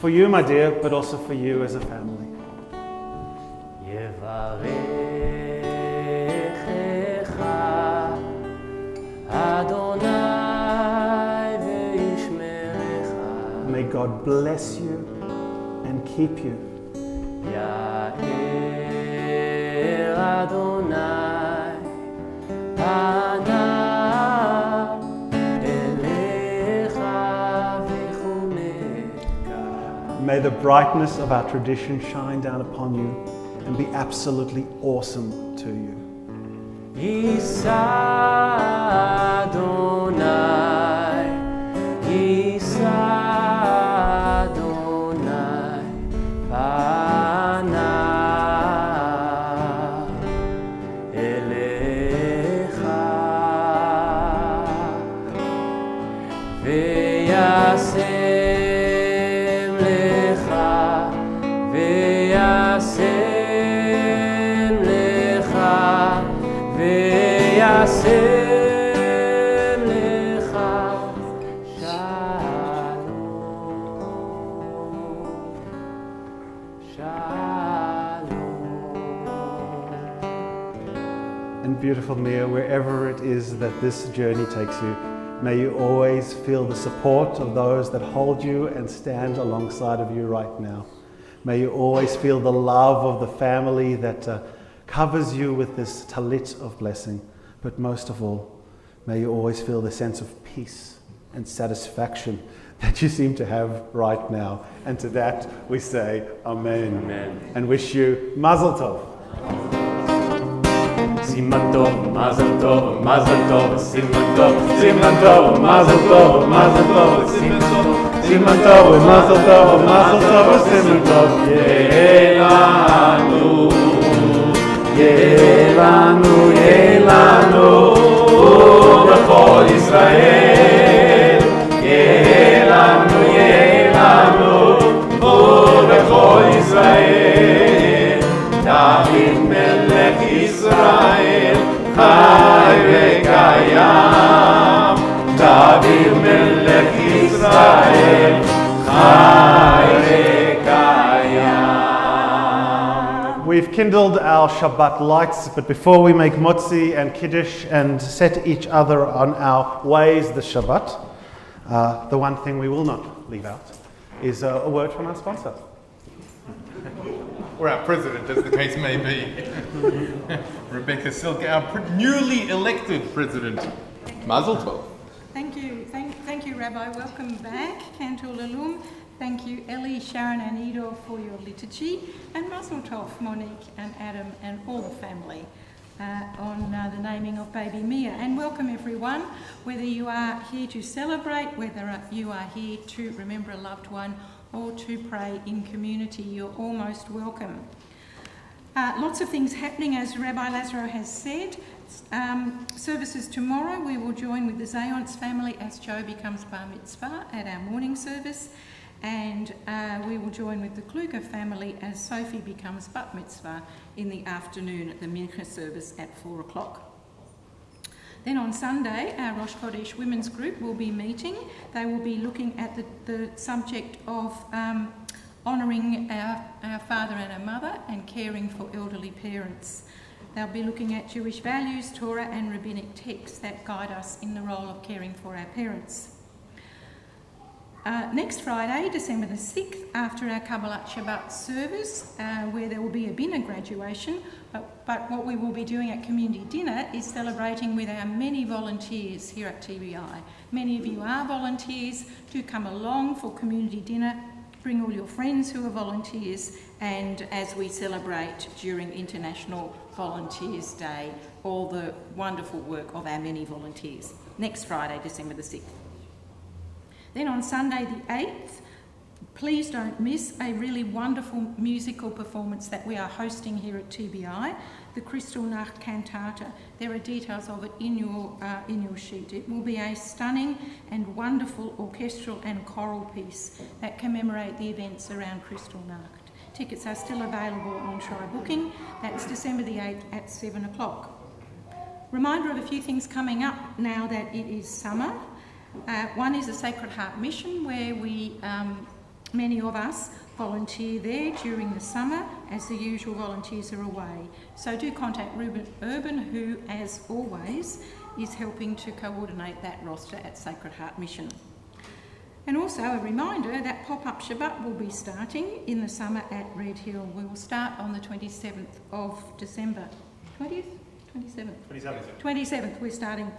my dear, but also for you as a family. May God bless you and keep you. May the brightness of our tradition shine down upon you and be absolutely awesome to you. Isa Adonai, Isa Adonai, Pana Elecha, Veyasem Lecha, Veyasem Lecha, Veyasem Lecha, Shalom, Shalom. And beautiful Mia, wherever it is that this journey takes you, may you always feel the support of those that hold you and stand alongside of you right now. May you always feel the love of the family that covers you with this talit of blessing. But most of all, may you always feel the sense of peace and satisfaction that you seem to have right now. And to that we say Amen. Amen. And wish you Mazel Tov. Siman Tov, Mazel Tov, Mazel Tov, Siman Tov, Siman Tov, Mazel Tov, Mazel Tov, Siman Tov, Siman Tov, Mazel Tov, Mazel Tov, Siman Tov. Yelanu, Yelanu, Yelanu, B'chol Yisrael. Yelanu, Yelanu, B'chol Yisrael. David Melech Yisrael, Chai v'kayam. David Melech Yisrael, Chai v'kayam. We've kindled our Shabbat lights, but before we make motzi and kiddush and set each other on our ways this Shabbat, the one thing we will not leave out is a word from our sponsor. Or our president, as the case may be. Rebecca Silk, our newly elected president. Mazel Tov. Thank you, Rabbi. Welcome back, Cantor Lalum. Thank you, Ellie, Sharon and Edo for your liturgy. And Mazel Tov, Monique and Adam and all the family on the naming of baby Mia. And welcome everyone, whether you are here to celebrate, whether you are here to remember a loved one or to pray in community, you're all most welcome. Lots of things happening, as Rabbi Lazaro has said. Services tomorrow, we will join with the Zayon's family as Joe becomes Bar Mitzvah at our morning service. And we will join with the Kluger family as Sophie becomes bat mitzvah in the afternoon at the Mincha service at 4 o'clock. Then on Sunday, our Rosh Chodesh women's group will be meeting. They will be looking at the subject of honouring our father and our mother and caring for elderly parents. They'll be looking at Jewish values, Torah and rabbinic texts that guide us in the role of caring for our parents. Next Friday, December the 6th, after our Kabbalat Shabbat service, where there will be a Bina graduation, but what we will be doing at community dinner is celebrating with our many volunteers here at TBI. Many of you are volunteers. Do come along for community dinner. Bring all your friends who are volunteers, and as we celebrate during International Volunteers Day, all the wonderful work of our many volunteers. Next Friday, December the 6th. Then on Sunday the 8th, please don't miss a really wonderful musical performance that we are hosting here at TBI, the Kristallnacht Cantata. There are details of it in your sheet. It will be a stunning and wonderful orchestral and choral piece that commemorate the events around Kristallnacht. Tickets are still available on Try Booking. That's December the 8th at 7 o'clock. Reminder of a few things coming up now that it is summer. One is the Sacred Heart Mission, where many of us volunteer there during the summer as the usual volunteers are away. So do contact Ruben Urban, who, as always, is helping to coordinate that roster at Sacred Heart Mission. And also a reminder that Pop-Up Shabbat will be starting in the summer at Red Hill. We will start on the 27th of December. 20th? 27th? 27th we're starting.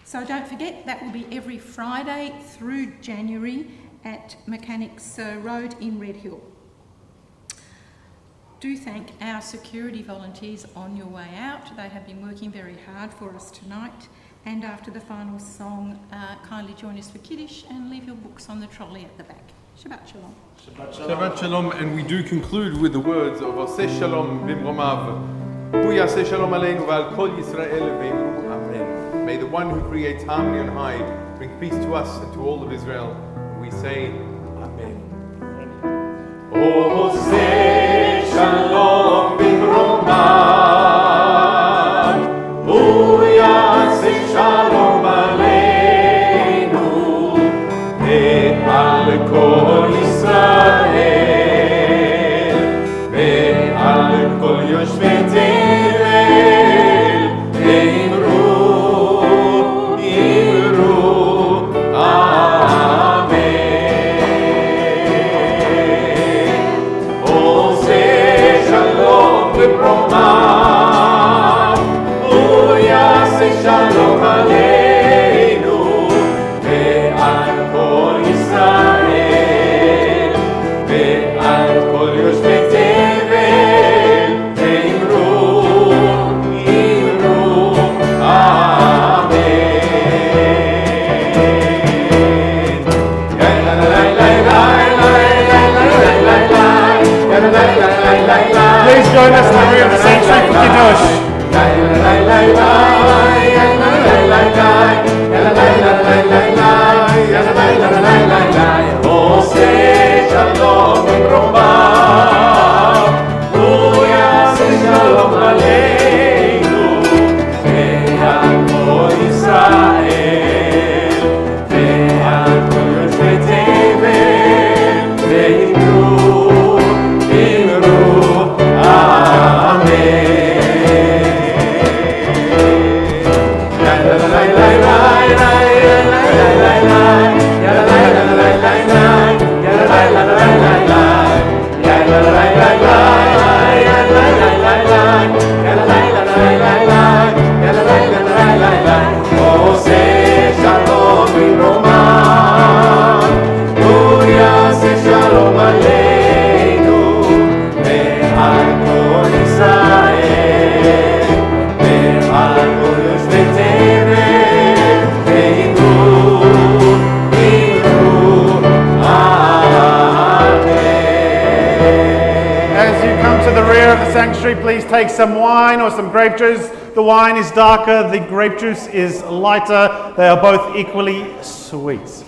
So don't forget, that will be every Friday through January at Mechanics Road in Red Hill. Do thank our security volunteers on your way out. They have been working very hard for us tonight. And after the final song, kindly join us for Kiddush and leave your books on the trolley at the back. Shabbat Shalom. Shabbat Shalom, and we do conclude with the words of Oseh Shalom Bimromav. Hu Yaseh Shalom Aleinu V'al Kol Yisrael Ve'imru Amen. May the one who creates harmony on high bring peace to us and to all of Israel. We say, Amen. Oseh Shalom Bimromav, Hu Yaseh Shalom Aleinu Ve'al Kol Yisrael Ve'al Kol Yoshvei Tevel Ve'imru Shalom Aleinu ve'al kol Yisrael ve'al kol yoshvei tevel ve'imru amen. Please join us in the rear of the sanctuary for Kiddush. Oseh Shalom Bimromav, Hu Yaseh Shalom Aleinu ve'al kol Yisrael ve'al kol yoshvei tevel ve'imru amen. Oseh Shalom Bimromav, Hu Yaseh Shalom Aleinu ve'al kol Yisrael ve'al kol yoshvei tevel ve'imru amen. As you come to the rear of the sanctuary, please take some wine or some grape juice. The wine is darker, the grape juice is lighter. They are both equally sweet.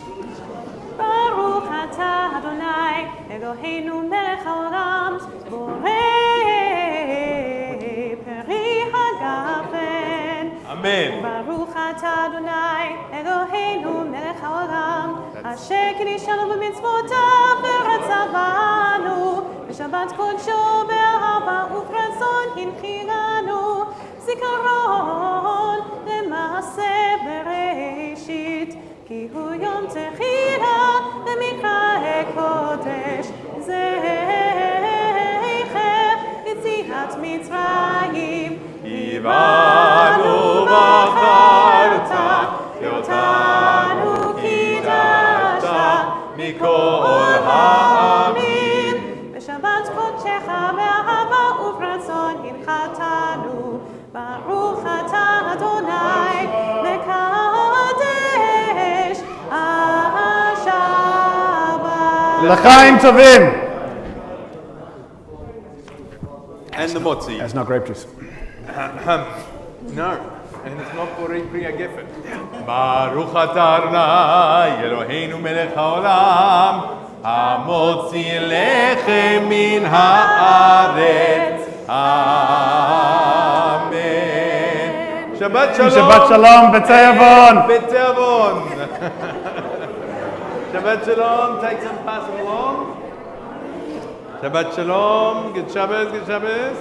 Baruch atah Adonai אלוהינו מלך העולם, בורא פרי הגפן. אמן. ברוך אתה אדוני, אלוהינו מלך העולם, אשר קידשנו במצוותיו ורצה בנו, בשבת קודשו באהבה וברצון הנחילנו, זיכרון למעשה בראשית, כי הוא יום תחילה למקרא קודש, זכר יציאת מצרים. הבנו בחרת, אותנו קידשת מכל העמים. בשבת קודשך באהבה וברצון הנחתנו, ברוך אתה אדוני מקדש השבת. לחיים טובים. And the motzi. That's not grape juice. No, and it's not Borei Pri HaGefen. Baruch atah Adonai Eloheinu melech haolam, hamotzi lechem min haaretz. Amen. Shabbat shalom. Shabbat shalom, b'te'avon. B'te'avon. Shabbat shalom. Take some, pass them along. Shabbat shalom. Good Shabbos, good Shabbos.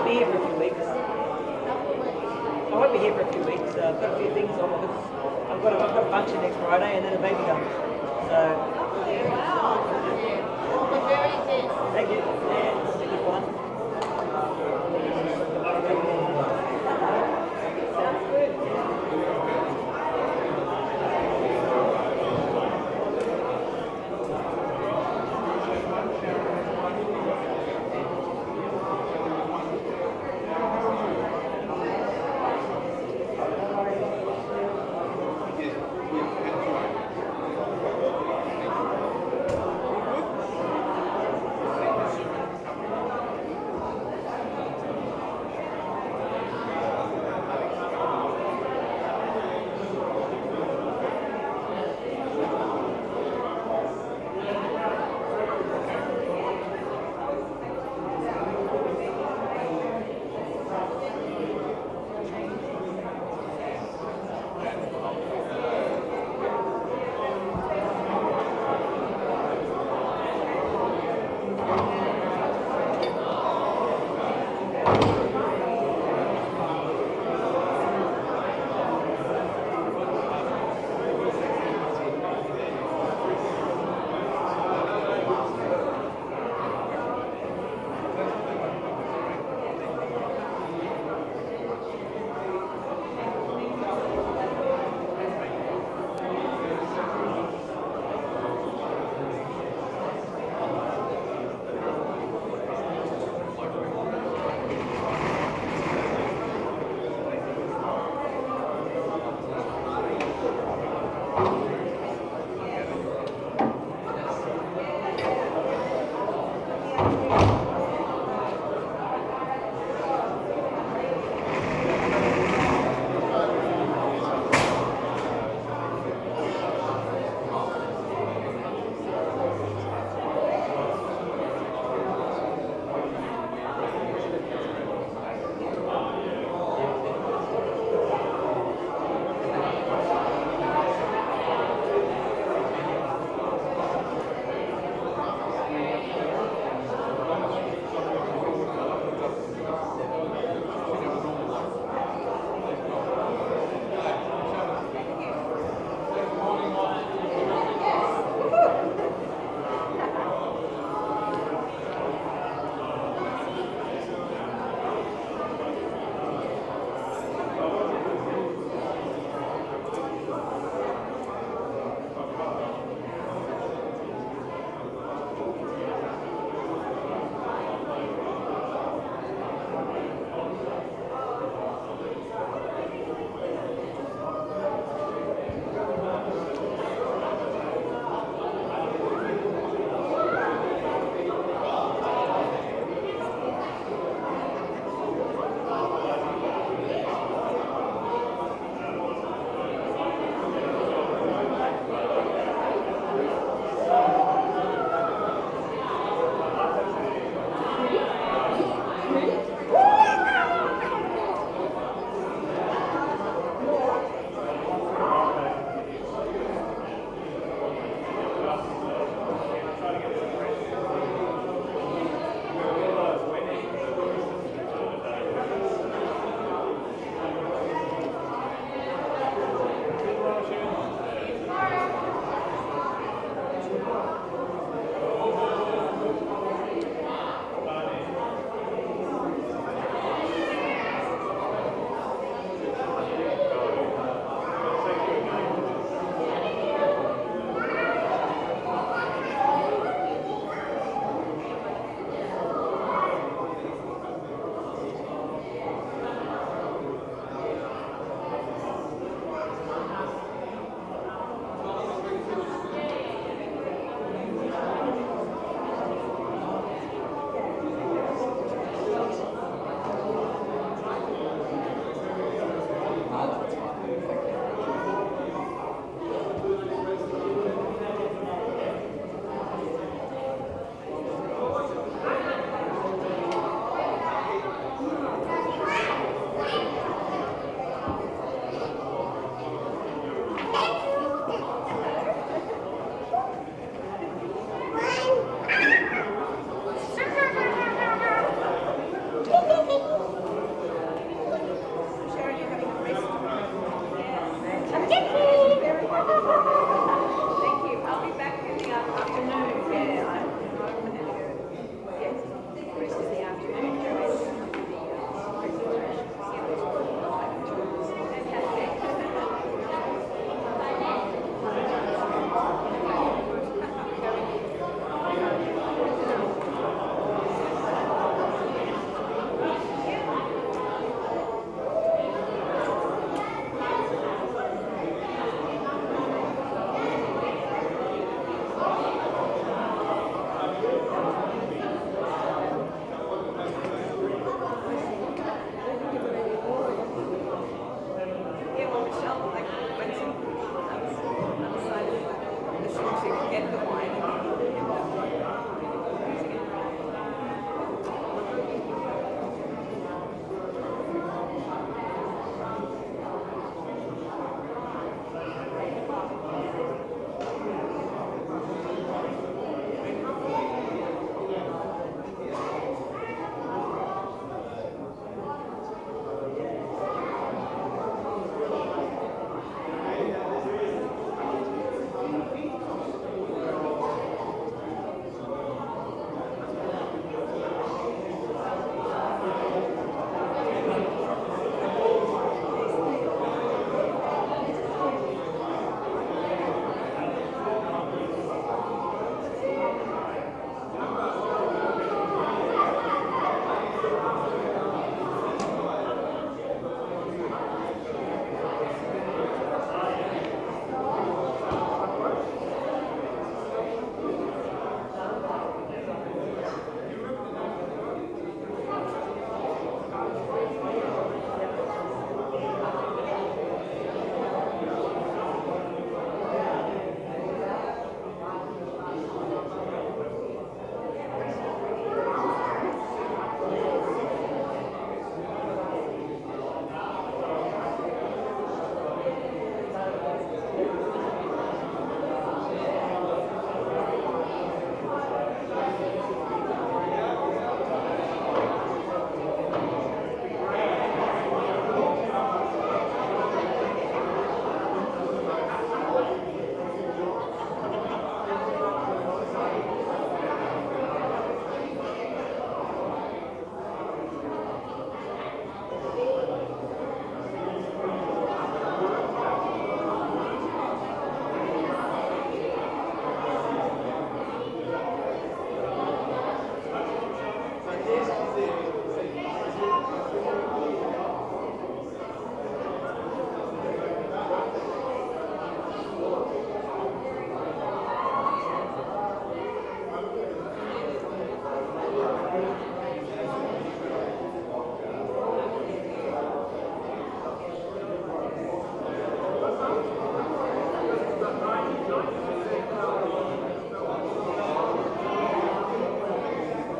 won't be here for a few weeks. I won't be here for a few weeks. I've got a few things on. I've got a function next Friday and then a baby comes. So. Thank you. Yeah, it's a good one. Sounds good.